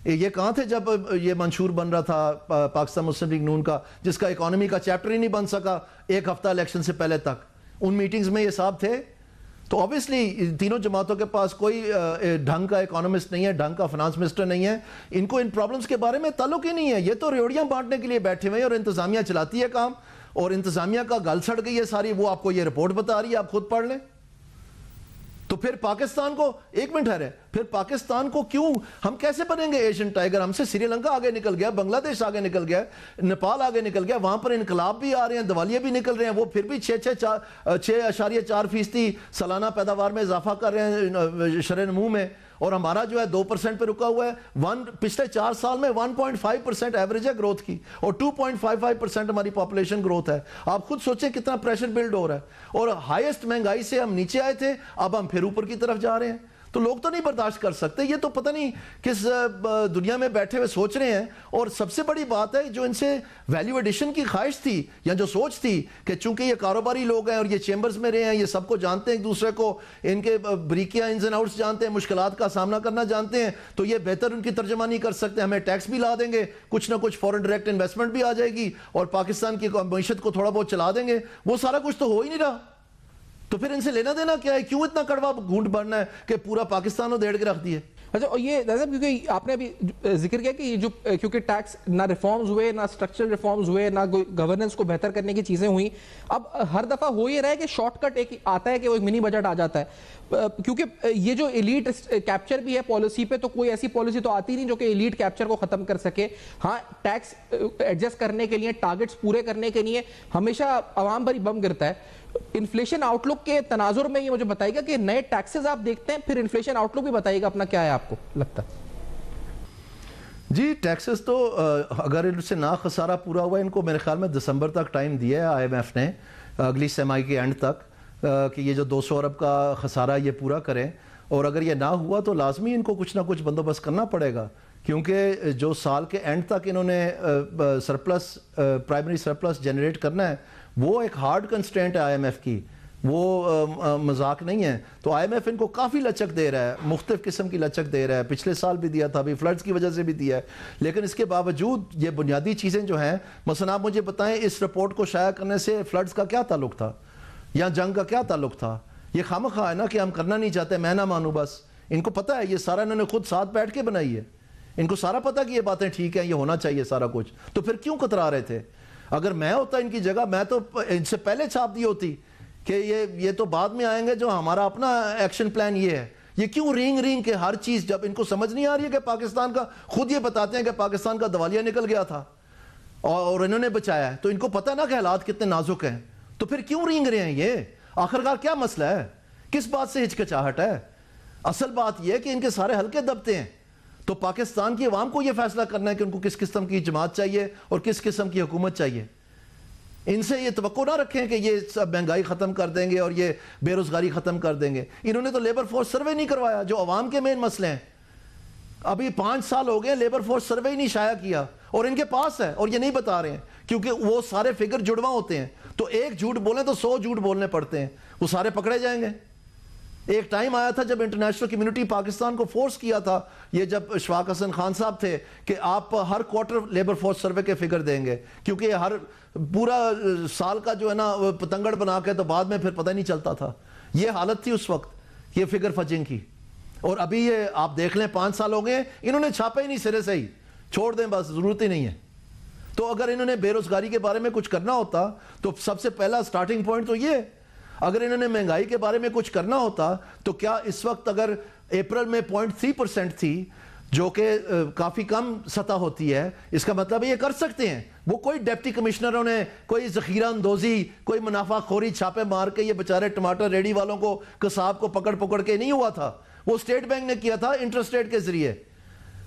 یہ کہاں تھے جب یہ منشور بن رہا تھا پاکستان مسلم لیگ نون کا، جس کا اکانومی کا چیپٹر ہی نہیں بن سکا ایک ہفتہ الیکشن سے پہلے تک؟ ان میٹنگز میں یہ صاحب تھے. تو obviously تینوں جماعتوں کے پاس کوئی ڈھنگ کا اکانومسٹ نہیں ہے، ڈھنگ کا فائنانس منسٹر نہیں ہے، ان کو ان پرابلمز کے بارے میں تعلق ہی نہیں ہے. یہ تو ریوڑیاں بانٹنے کے لیے بیٹھے ہوئے ہیں اور انتظامیہ چلاتی ہے کام، اور انتظامیہ کا گل سڑ گئی ہے ساری. وہ آپ کو یہ رپورٹ بتا رہی ہے، آپ خود پڑھ لیں. تو پھر پاکستان کو ایک منٹ ہے، پھر پاکستان کو کیوں، ہم کیسے بنیں گے ایشین ٹائیگر؟ ہم سے سری لنکا آگے نکل گیا، بنگلہ دیش آگے نکل گیا، نیپال آگے نکل گیا، وہاں پر انقلاب بھی آ رہے ہیں، دیوالیے بھی نکل رہے ہیں، وہ پھر بھی 6.4% سالانہ پیداوار میں اضافہ کر رہے ہیں شرح نمو میں، اور ہمارا جو ہے 2% پہ رکا ہوا ہے. پچھلے 4 سال میں 1.5% ایوریج ہے گروتھ کی، اور 2.55% ہماری پاپولیشن گروتھ ہے. آپ خود سوچیں کتنا پریشر بلڈ ہو رہا ہے، اور ہائیسٹ مہنگائی سے ہم نیچے آئے تھے، اب ہم پھر اوپر کی طرف جا رہے ہیں. تو لوگ تو نہیں برداشت کر سکتے. یہ تو پتہ نہیں کس دنیا میں بیٹھے ہوئے سوچ رہے ہیں. اور سب سے بڑی بات ہے جو ان سے ویلیو ایڈیشن کی خواہش تھی یا جو سوچ تھی کہ چونکہ یہ کاروباری لوگ ہیں اور یہ چیمبرز میں رہے ہیں، یہ سب کو جانتے ہیں ایک دوسرے کو، ان کے بریکیاں انز اینڈ آؤٹس جانتے ہیں، مشکلات کا سامنا کرنا جانتے ہیں، تو یہ بہتر ان کی ترجمانی کر سکتے ہیں. ہمیں ٹیکس بھی لا دیں گے، کچھ نہ کچھ فورن ڈائریکٹ انویسٹمنٹ بھی آ جائے گی، اور پاکستان کی معیشت کو تھوڑا بہت چلا دیں گے. وہ سارا کچھ تو ہو ہی نہیں رہا. تو پھر ان سے لینا دینا کیا ہے؟ کیوں اتنا کڑوا گھونٹ بھرنا ہے کہ پورا پاکستان کو دیڑ کے رکھ دیے؟ اچھا، اور یہ کیونکہ آپ نے ابھی ذکر کیا کہ یہ جو کیونکہ ٹیکس نہ ریفارمز ہوئے، نہ اسٹرکچرل ریفارمز ہوئے، نہ گورننس کو بہتر کرنے کی چیزیں ہوئیں، اب ہر دفعہ ہو یہ رہا ہے کہ شارٹ کٹ ایک آتا ہے کہ وہ ایک منی بجٹ آ جاتا ہے. کیونکہ یہ جو ایلیٹ کیپچر بھی ہے پالیسی پہ، تو کوئی ایسی پالیسی تو آتی نہیں جو کہ ایلیٹ کیپچر کو ختم کر سکے. ہاں، ٹیکس ایڈجسٹ کرنے کے لیے، ٹارگٹس پورے کرنے کے لیے ہمیشہ عوام پر ہی بم گرتا ہے. انفلیشن آؤٹ لک کے تناظر میں یہ مجھے بتائیے گا کہ نئے ٹیکسز آپ دیکھتے ہیں، پھر انفلیشن آؤٹ لک بھی بتائیے گا اپنا کیا ہے آپ کو لگتا ہے؟ جی، ٹیکسز تو اگر ان سے نہ خسارہ پورا ہوا، ان کو میرے خیال میں دسمبر تک ٹائم دیا ہے آئی ایم ایف نے، اگلی سیمائی کے اینڈ تک، کہ یہ جو 200 ارب کا خسارہ یہ پورا کریں. اور اگر یہ نہ ہوا تو لازمی ان کو کچھ نہ کچھ بندوبست کرنا پڑے گا، کیونکہ جو سال کے اینڈ تک انہوں نے سرپلس، پرائمری سرپلس جنریٹ کرنا ہے، وہ ایک ہارڈ کنسٹرینٹ ہے آئی ایم ایف کی، وہ مذاق نہیں ہے. تو آئی ایم ایف ان کو کافی لچک دے رہا ہے، مختلف قسم کی لچک دے رہا ہے. پچھلے سال بھی دیا تھا، ابھی فلڈز کی وجہ سے بھی دیا ہے. لیکن اس کے باوجود یہ بنیادی چیزیں جو ہیں، مثلا آپ مجھے بتائیں اس رپورٹ کو شائع کرنے سے فلڈز کا کیا تعلق تھا یا جنگ کا کیا تعلق تھا؟ یہ خامخواہ ہے نا کہ ہم کرنا نہیں چاہتے، میں نہ مانوں. بس ان کو پتہ ہے، یہ سارا انہوں نے خود ساتھ بیٹھ کے بنائی ہے، ان کو سارا پتہ کہ یہ باتیں ٹھیک ہیں، یہ ہونا چاہیے سارا کچھ. تو پھر کیوں کترا رہے تھے؟ اگر میں ہوتا ان کی جگہ، میں تو ان سے پہلے چھاپ دی ہوتی کہ یہ تو بعد میں آئیں گے، جو ہمارا اپنا ایکشن پلان یہ ہے. یہ کیوں رینگ کے ہر چیز، جب ان کو سمجھ نہیں آ رہی ہے کہ پاکستان کا، خود یہ بتاتے ہیں کہ پاکستان کا دیوالیہ نکل گیا تھا اور انہوں نے بچایا ہے، تو ان کو پتہ نا کہ حالات کتنے نازک ہیں. تو پھر کیوں رینگ رہے ہیں؟ یہ آخرکار کیا مسئلہ ہے؟ کس بات سے ہچکچاہٹ ہے؟ اصل بات یہ ہے کہ ان کے سارے حلقے دبتے ہیں. تو پاکستان کی عوام کو یہ فیصلہ کرنا ہے کہ ان کو کس قسم کی جماعت چاہیے اور کس قسم کی حکومت چاہیے. ان سے یہ توقع نہ رکھیں کہ یہ سب مہنگائی ختم کر دیں گے اور یہ بے روزگاری ختم کر دیں گے. انہوں نے تو لیبر فورس سروے نہیں کروایا، جو عوام کے مین مسئلے ہیں. ابھی 5 سال ہو گئے لیبر فورس سروے ہی نہیں شائع کیا، اور ان کے پاس ہے اور یہ نہیں بتا رہے ہیں کیونکہ وہ سارے فگر جڑواں ہوتے ہیں. تو ایک جھوٹ بولیں تو 100 جھوٹ بولنے پڑتے ہیں, وہ سارے پکڑے جائیں گے. ایک ٹائم آیا تھا جب انٹرنیشنل کمیونٹی پاکستان کو فورس کیا تھا, یہ جب اشفاق حسن خان صاحب تھے, کہ آپ ہر کوارٹر لیبر فورس سروے کے فگر دیں گے, کیونکہ ہر پورا سال کا جو ہے نا پتنگڑ بنا کے تو بعد میں پھر پتہ نہیں چلتا تھا. یہ حالت تھی اس وقت, یہ فگر فجنگ کی. اور ابھی یہ آپ دیکھ لیں 5 سال ہو گئے, انہوں نے چھاپے ہی نہیں سرے سے ہی, چھوڑ دیں بس, ضرورت ہی نہیں ہے. تو اگر انہوں نے بے روزگاری کے بارے میں کچھ کرنا ہوتا تو سب سے پہلا سٹارٹنگ پوائنٹ تو یہ, اگر انہوں نے مہنگائی کے بارے میں کچھ کرنا ہوتا تو کیا اس وقت اگر اپریل میں 0.3% تھی, جو کہ کافی کم سطح ہوتی ہے, اس کا مطلب یہ کر سکتے ہیں. وہ کوئی ڈیپٹی کمشنروں نے کوئی ذخیرہ اندوزی, کوئی منافع خوری چھاپے مار کے یہ بیچارے ٹماٹر ریڈی والوں کو, قصاب کو پکڑ کے نہیں ہوا تھا. وہ اسٹیٹ بینک نے کیا تھا انٹرسٹ ریٹ کے ذریعے.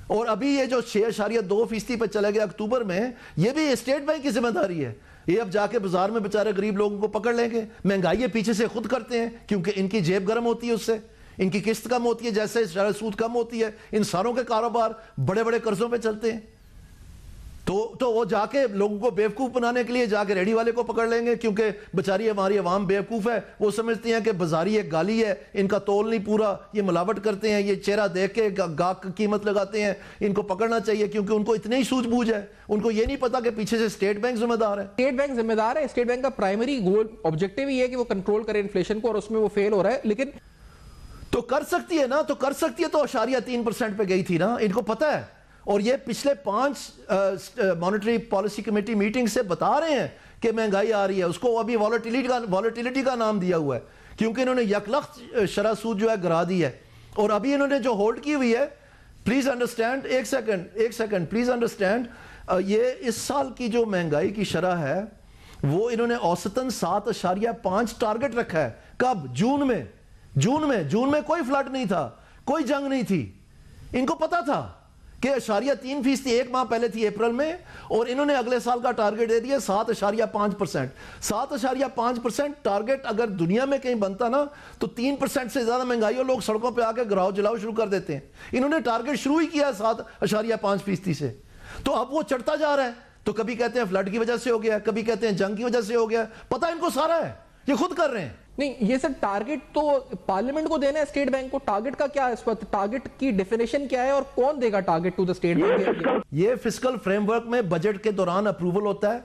اور ابھی یہ جو 6.2% پہ چلا گیا اکتوبر میں, یہ بھی اسٹیٹ بینک کی ذمہ داری ہے. یہ اب جا کے بازار میں بیچارے غریب لوگوں کو پکڑ لیں گے. مہنگائی پیچھے سے خود کرتے ہیں, کیونکہ ان کی جیب گرم ہوتی ہے, اس سے ان کی قسط کم ہوتی ہے, جیسے شرح سود کم ہوتی ہے, ان ساروں کے کاروبار بڑے بڑے قرضوں پہ چلتے ہیں. تو وہ جا کے لوگوں کو بیوقوف بنانے کے لیے جا کے ریڈی والے کو پکڑ لیں گے, کیونکہ بچاری ہماری عوام بیوقوف ہے. وہ سمجھتی ہیں کہ بازاری ایک گالی ہے, ان کا تول نہیں پورا, یہ ملاوٹ کرتے ہیں, یہ چہرہ دیکھ کے گاہک قیمت لگاتے ہیں, ان کو پکڑنا چاہیے, کیونکہ ان کو اتنے ہی سوجھ بوجھ ہے. ان کو یہ نہیں پتا کہ پیچھے سے اسٹیٹ بینک ذمہ دار ہے. اسٹیٹ بینک ذمہ دار ہے. اسٹیٹ بینک کا پرائمری گول آبجیکٹیو ہی ہے کہ وہ کنٹرول کرے انفلیشن کو, اور اس میں وہ فیل ہو رہا ہے. لیکن تو کر سکتی ہے نا, تو کر سکتی ہے, تو 0.3% پہ گئی تھی نا, ان کو پتا ہے. اور یہ پچھلے 5 مانیٹری پالیسی کمیٹی میٹنگ سے بتا رہے ہیں کہ مہنگائی آ رہی ہے. اس کو ابھی والیٹیلیٹی کا نام دیا ہوا ہے, کیونکہ انہوں نے یکلخت شرح سود جو ہے گرا دی ہے. اور ابھی انہوں نے جو ہولڈ کی ہوئی ہے, پلیز انڈرسٹینڈ, ایک سیکنڈ پلیز انڈرسٹینڈ, یہ اس سال کی جو مہنگائی کی شرح ہے وہ انہوں نے اوسطاً 7.5 ٹارگٹ رکھا ہے. کب؟ جون میں کوئی فلڈ نہیں تھا, کوئی جنگ نہیں تھی. ان کو پتا تھا کہ 0.3% ایک ماہ پہلے تھی اپریل میں, اور انہوں نے اگلے سال کا ٹارگٹ دے دیا 7.5%. 7.5% ٹارگٹ اگر دنیا میں کہیں بنتا نا تو 3% سے زیادہ مہنگائی اور لوگ سڑکوں پہ آ کے گراؤ جلاؤ شروع کر دیتے ہیں. انہوں نے ٹارگٹ شروع ہی کیا 7.5% سے. تو اب وہ چڑھتا جا رہا ہے. تو کبھی کہتے ہیں فلڈ کی وجہ سے ہو گیا, کبھی کہتے ہیں جنگ کی وجہ سے ہو گیا. پتہ ان کو سارا ہے, یہ خود کر رہے ہیں. نہیں, یہ سر ٹارگٹ تو پارلیمنٹ کو دینا ہے اسٹیٹ بینک کو. ٹارگٹ کا کیا ہے اس وقت, ٹارگٹ کی ڈیفینیشن کیا ہے, اور کون دے گا target to the state bank? یہ فسکل فریم ورک میں بجٹ کے دوران اپروول ہوتا ہے.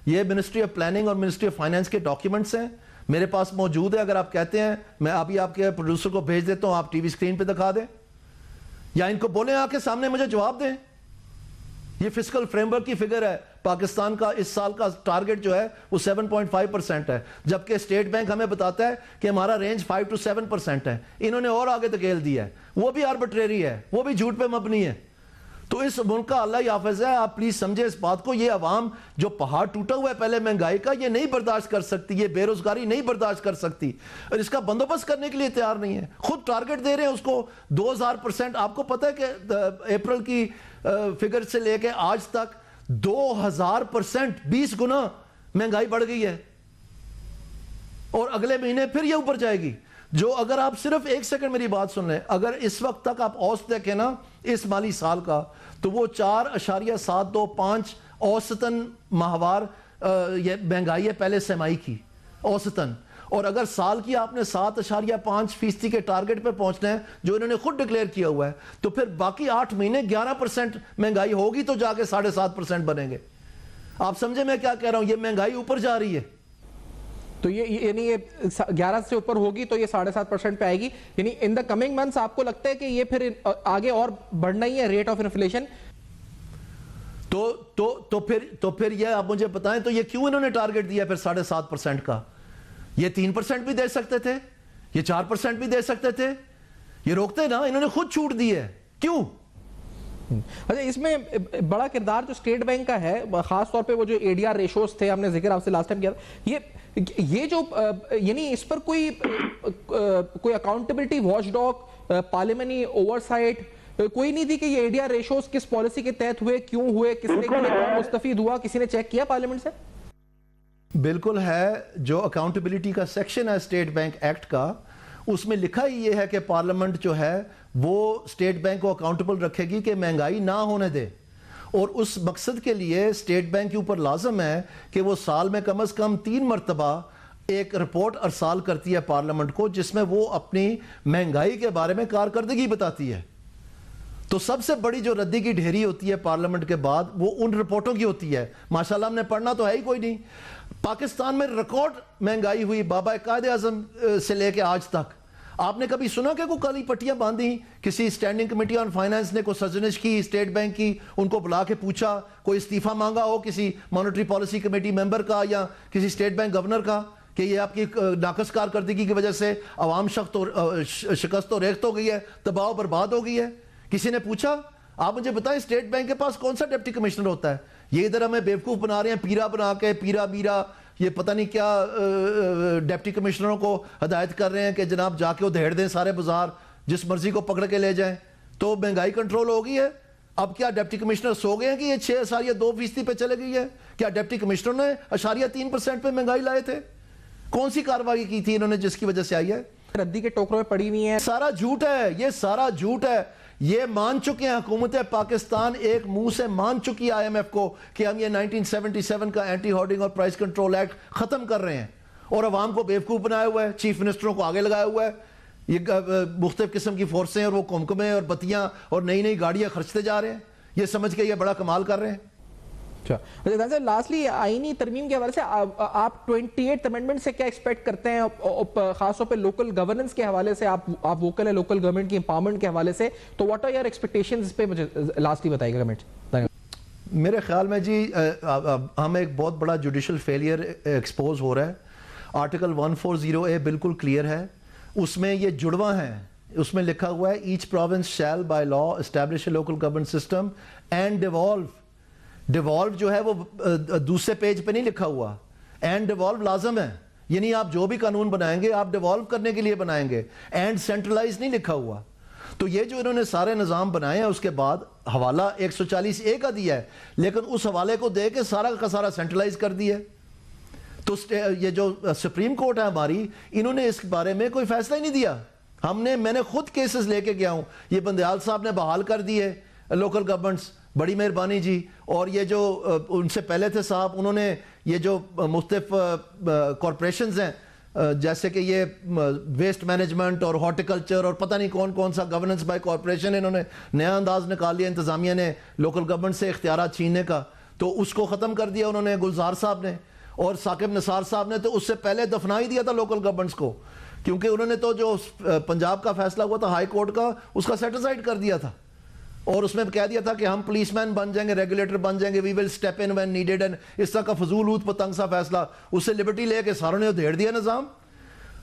یہ منسٹری آف پلاننگ اور منسٹری آف فائنانس کے ڈاکیومنٹس ہیں, میرے پاس موجود ہے. اگر آپ کہتے ہیں میں ابھی آپ کے پروڈیوسر کو بھیج دیتا ہوں, آپ ٹی وی اسکرین پہ دکھا دیں, یا ان کو بولیں آ کے سامنے مجھے جواب دیں. یہ فسکل فریم ورک کی فگر ہے. پاکستان کا اس سال کا ٹارگٹ جو ہے وہ 7.5% ہے, جبکہ اسٹیٹ بینک ہمیں بتاتا ہے کہ ہمارا رینج 5 to 7% ہے. انہوں نے اور آگے دھکیل دیا ہے, وہ بھی آربٹریری ہے, وہ بھی جھوٹ پہ مبنی ہے. تو اس ملک کا اللہ حافظ ہے, آپ پلیز سمجھے اس بات کو. یہ عوام جو پہاڑ ٹوٹا ہوا ہے پہلے مہنگائی کا, یہ نہیں برداشت کر سکتی, یہ بے روزگاری نہیں برداشت کر سکتی, اور اس کا بندوبست کرنے کے لیے تیار نہیں ہے. خود ٹارگٹ دے رہے ہیں اس کو 2000%. آپ کو پتہ ہے کہ اپریل کی فگر سے لے کے آج تک 2000%, 20 گنا مہنگائی بڑھ گئی ہے, اور اگلے مہینے پھر یہ اوپر جائے گی. جو اگر آپ صرف 1 سیکنڈ میری بات سن لیں, اگر اس وقت تک آپ اوسط دیکھیں نا اس مالی سال کا, تو وہ 4.725 اوسطاً ماہوار یہ مہنگائی ہے پہلے سمائی کی اوسطاً. اور اگر سال کی آپ نے 7.5% کے ٹارگٹ پہ پہنچنا ہے جو انہوں نے خود ڈکلیئر کیا ہوا ہے, تو پھر باقی 8 مہینے 11% مہنگائی ہوگی, تو جا کے 7.5% بنیں گے. آپ سمجھے میں کیا کہہ رہا ہوں؟ یہ مہنگائی اوپر جا رہی ہے. تو یہ یعنی 11 سے اوپر ہوگی تو یہ 7.5% پہ آئے گی. یعنی ان دا کمنگ منتھس آپ کو لگتا ہے کہ یہ پھر آگے اور بڑھنا ہی ہے ریٹ آف انفلیشن؟ تو پھر یہ آپ مجھے بتائیں, تو یہ کیوں انہوں نے ٹارگٹ دیا پھر 7.5% کا؟ یہ 3% بھی دے سکتے تھے, یہ 4% بھی دے سکتے تھے, یہ روکتے نا, انہوں نے خود چھوٹ دی ہے. کیوں؟ اچھا, اس میں بڑا کردار جو اسٹیٹ بینک کا ہے, خاص طور پہ وہ جو ADR ریشوز تھے, ہم نے ذکر آپ سے لاسٹ ٹائم کیا تھا, یہ جو یعنی اس پر کوئی accountability watch dog, parliamentary oversight کوئی نہیں تھی کہ یہ ADR ریشوز کس پالیسی کے تحت ہوئے, کیوں ہوئے, کس نے کیے, کون مستفید ہوا, کسی نے چیک کیا پارلیمنٹ سے؟ بالکل ہے. جو اکاؤنٹیبلٹی کا سیکشن ہے اسٹیٹ بینک ایکٹ کا, اس میں لکھا ہی یہ ہے کہ پارلیمنٹ جو ہے وہ اسٹیٹ بینک کو اکاؤنٹیبل رکھے گی کہ مہنگائی نہ ہونے دے. اور اس مقصد کے لیے اسٹیٹ بینک کے اوپر لازم ہے کہ وہ سال میں کم از کم 3 مرتبہ ایک رپورٹ ارسال کرتی ہے پارلیمنٹ کو، جس میں وہ اپنی مہنگائی کے بارے میں کارکردگی بتاتی ہے. تو سب سے بڑی جو ردی کی ڈھیری ہوتی ہے پارلیمنٹ کے بعد وہ ان رپورٹوں کی ہوتی ہے. ماشاءاللہ ہم نے پڑھنا تو ہے ہی کوئی نہیں. پاکستان میں ریکارڈ مہنگائی ہوئی بابا قائد اعظم سے لے کے آج تک. آپ نے کبھی سنا کہ کوئی کالی پٹیاں باندھی؟ کسی اسٹینڈنگ کمیٹی آن فائنانس نے کوئی سرزنش کی اسٹیٹ بینک کی، ان کو بلا کے پوچھا، کوئی استعفیٰ مانگا ہو کسی مانیٹری پالیسی کمیٹی ممبر کا یا کسی اسٹیٹ بینک گورنر کا کہ یہ آپ کی ناقص کارکردگی کی وجہ سے عوام شکست و ریخت ہو گئی ہے، تباہ و برباد ہو گئی ہے؟ کسی نے پوچھا؟ آپ مجھے بتائیں اسٹیٹ بینک کے پاس کون سا ڈپٹی کمشنر ہوتا ہے؟ یہ ادھر ہمیں بیوقوف بنا رہے ہیں، پیرا بنا کے، پیرا بیرا، یہ پتہ نہیں کیا ڈپٹی کمشنروں کو ہدایت کر رہے ہیں کہ جناب جا کے وہ دھیڑ دیں سارے بازار، جس مرضی کو پکڑ کے لے جائیں. تو مہنگائی کنٹرول ہو گئی ہے. اب کیا ڈپٹی کمشنر سو گئے ہیں کہ یہ 6.2% پہ چلے گئی ہے؟ کیا ڈپٹی کمشنر نے 0.3% پہ مہنگائی لائے تھے؟ کون سی کارروائی کی تھی انہوں نے جس کی وجہ سے آئی ہے؟ ردی کے ٹوکروں میں پڑی ہوئی ہیں. سارا جھوٹ ہے، یہ سارا جھوٹ ہے. یہ مان چکے ہیں حکومت پاکستان، ایک منہ سے مان چکی آئی ایم ایف کو کہ ہم یہ 1977 کا اینٹی ہارڈنگ اور پرائس کنٹرول ایکٹ ختم کر رہے ہیں، اور عوام کو بیوقوف بنایا ہوا ہے، چیف منسٹروں کو آگے لگایا ہوا ہے. یہ مختلف قسم کی فورسیں اور وہ کمکمیں اور بتیاں اور نئی نئی گاڑیاں خرچتے جا رہے ہیں، یہ سمجھ کے یہ بڑا کمال کر رہے ہیں. اچھا لاسٹلی آئینی ترمیم کے حوالے سے آپ 28 امینڈمنٹ سے کیا ایکسپیکٹ کرتے ہیں، خاص طور پہ لوکل گورننس کے حوالے سے؟ آپ ووکل ہے لوکل گورنمنٹ کی امپاورمنٹ کے حوالے سے، تو واٹ آر یور ایکسپیکٹیشنز اس پہ مجھے لاسٹلی بتائیے گا کمنٹ. میرے خیال میں جی ہمیں ایک بہت بڑا جوڈیشل فیلئر ایکسپوز ہو رہا ہے. آرٹیکل 140A بالکل کلیئر ہے، اس میں یہ جڑواں ہیں. اس میں لکھا ہوا ہے each province shall by law establish a local government system and devolve جو ہے وہ دوسرے پیج پہ نہیں لکھا ہوا. اینڈ ڈیوالو لازم ہے، یعنی آپ جو بھی قانون بنائیں گے آپ ڈیوالو کرنے کے لیے بنائیں گے. اینڈ سینٹرلائز نہیں لکھا ہوا. تو یہ جو انہوں نے سارے نظام بنائے ہیں، اس کے بعد حوالہ 140A کا دیا ہے، لیکن اس حوالے کو دے کے سارا کا سارا سینٹرلائز کر دیا. تو یہ جو سپریم کورٹ ہے ہماری، انہوں نے اس بارے میں کوئی فیصلہ ہی نہیں دیا. میں نے خود کیسز لے کے گیا ہوں. یہ بندیال صاحب نے بحال کر دیے لوکل گورنمنٹس، بڑی مہربانی جی. اور یہ جو ان سے پہلے تھے صاحب، انہوں نے یہ جو مختلف کارپوریشنز ہیں جیسے کہ یہ ویسٹ مینجمنٹ اور ہارٹیکلچر اور پتہ نہیں کون کون سا گورننس بائی کارپوریشن، انہوں نے نیا انداز نکال لیا انتظامیہ نے لوکل گورنمنٹ سے اختیارات چھیننے کا. تو اس کو ختم کر دیا انہوں نے، گلزار صاحب نے اور ثاقب نثار صاحب نے. تو اس سے پہلے دفنا ہی دیا تھا لوکل گورنمنٹس کو، کیونکہ انہوں نے تو جو پنجاب کا فیصلہ ہوا تھا ہائی کورٹ کا، اس کا سیٹ اسائڈ کر دیا تھا، اور اس میں کہہ دیا تھا کہ ہم پولیس مین بن جائیں گے، ریگولیٹر بن جائیں گے، we will step in when needed. And اس طرح کا فضول اوت پتنگ سا فیصلہ، اس سے لبرٹی لے کے ساروں نے دھیڑ دیا نظام.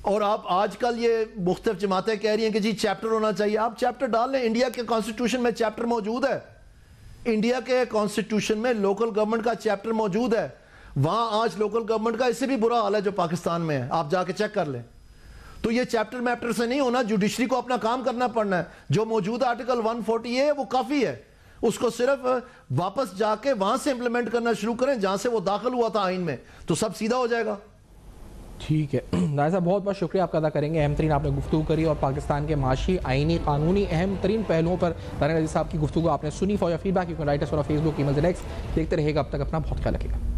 اور آپ آج کل یہ مختلف جماعتیں کہہ رہی ہیں کہ جی چیپٹر ہونا چاہیے. آپ چیپٹر ڈال لیں، انڈیا کے کانسٹیٹیوشن میں چیپٹر موجود ہے. انڈیا کے کانسٹیٹیوشن میں لوکل گورنمنٹ کا چیپٹر موجود ہے. وہاں آج لوکل گورنمنٹ کا اس سے بھی برا حال ہے جو پاکستان میں ہے، آپ جا کے چیک کر لیں. تو یہ چیپٹر میپٹر سے نہیں ہونا، جوڈیشری کو اپنا کام کرنا پڑنا ہے. جو موجود آرٹیکل 140 ہے وہ کافی ہے، اس کو صرف واپس جا کے وہاں سے امپلیمنٹ کرنا شروع کریں جہاں سے وہ داخل ہوا تھا آئین میں، تو سب سیدھا ہو جائے گا. ٹھیک ہے نائر صاحب، بہت بہت شکریہ آپ کا ادا کریں گے. اہم ترین آپ نے گفتگو کری اور پاکستان کے معاشی، آئینی، قانونی اہم ترین پہلوؤں پر نائر عزیز صاحب کی گفتگو آپ نے سنی. For your feedback you can write us on Facebook, email, دیکھتے رہیے گا. اب تک اپنا بہت خیال رکھیے گا.